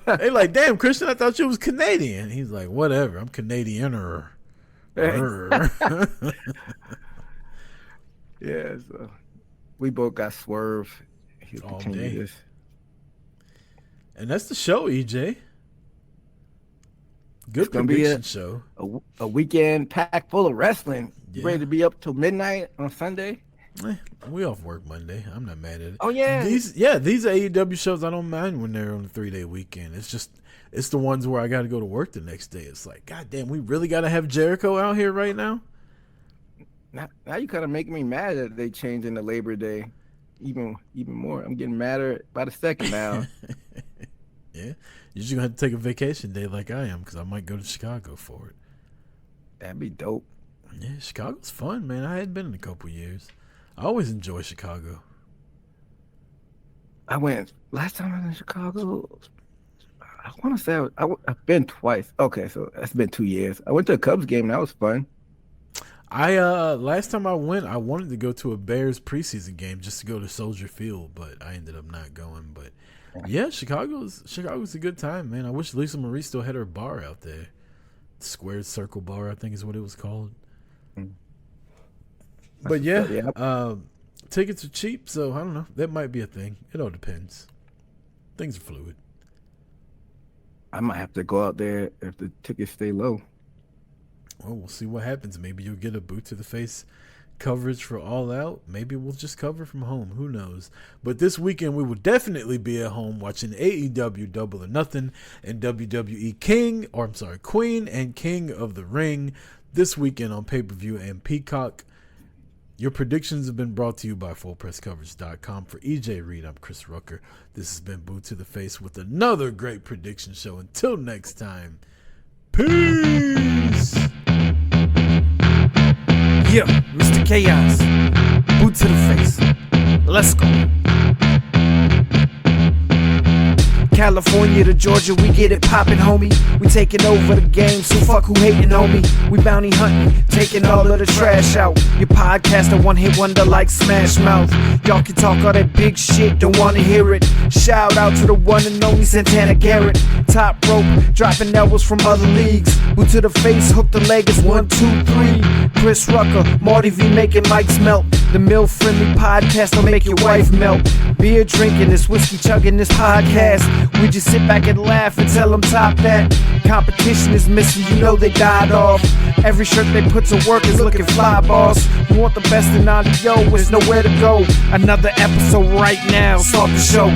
They like, damn, Christian, I thought you was Canadian. He's like, whatever, I'm Canadian-er. Yeah, so we both got Swerve. He'll all continue day. This. And that's the show, EJ. Good prediction show. A weekend packed full of wrestling. You ready to be up till midnight on Sunday? We off work Monday. I'm not mad at it. Oh, yeah. These AEW shows, I don't mind when they're on a 3-day weekend. It's the ones where I got to go to work the next day. It's like, God damn, we really got to have Jericho out here right now? Now you kind of make me mad that they changing the Labor Day even more. I'm getting madder by the second now. Yeah. You're just going to have to take a vacation day like I am because I might go to Chicago for it. That'd be dope. Yeah, Chicago's fun, man. I hadn't been in a couple years. I always enjoy Chicago. I went last time I was in Chicago. I want to say I've been twice. Okay, so that's been 2 years. I went to a Cubs game. That was fun. Last time I went, I wanted to go to a Bears preseason game just to go to Soldier Field, but I ended up not going. But yeah, Chicago's a good time, man. I wish Lisa Marie still had her bar out there. Squared Circle Bar, I think is what it was called. But yeah, tickets are cheap, so I don't know. That might be a thing. It all depends. Things are fluid. I might have to go out there if the tickets stay low. Well, we'll see what happens. Maybe you'll get a boot to the face coverage for All Out. Maybe we'll just cover from home. Who knows? But this weekend we will definitely be at home watching AEW Double or Nothing and WWE Queen and King of the Ring this weekend on pay-per-view and Peacock. Your predictions have been brought to you by FullPressCoverage.com. For EJ Reed, I'm Chris Rucker. This has been Boot to the Face with another great prediction show. Until next time, peace! Yeah, Mr. Chaos. Boot to the face. Let's go. California to Georgia, we get it poppin', homie. We taking over the game, so fuck who hatin', homie. We bounty hunting, taking all of the trash out. Your podcast a one-hit wonder like Smash Mouth. Y'all can talk all that big shit, don't wanna hear it. Shout out to the one and only Santana Garrett. Top rope, dropping elbows from other leagues. Boot to the face, hook the leg, it's 1, 2, 3. Chris Rucker, Marty V making mics melt. The meal-friendly podcast will make your wife melt. Beer drinking, this whiskey chugging, this podcast. We just sit back and laugh and tell them top that. Competition is missing, you know they died off. Every shirt they put to work is looking fly, boss. You want the best in audio, there's nowhere to go. Another episode right now, start the show.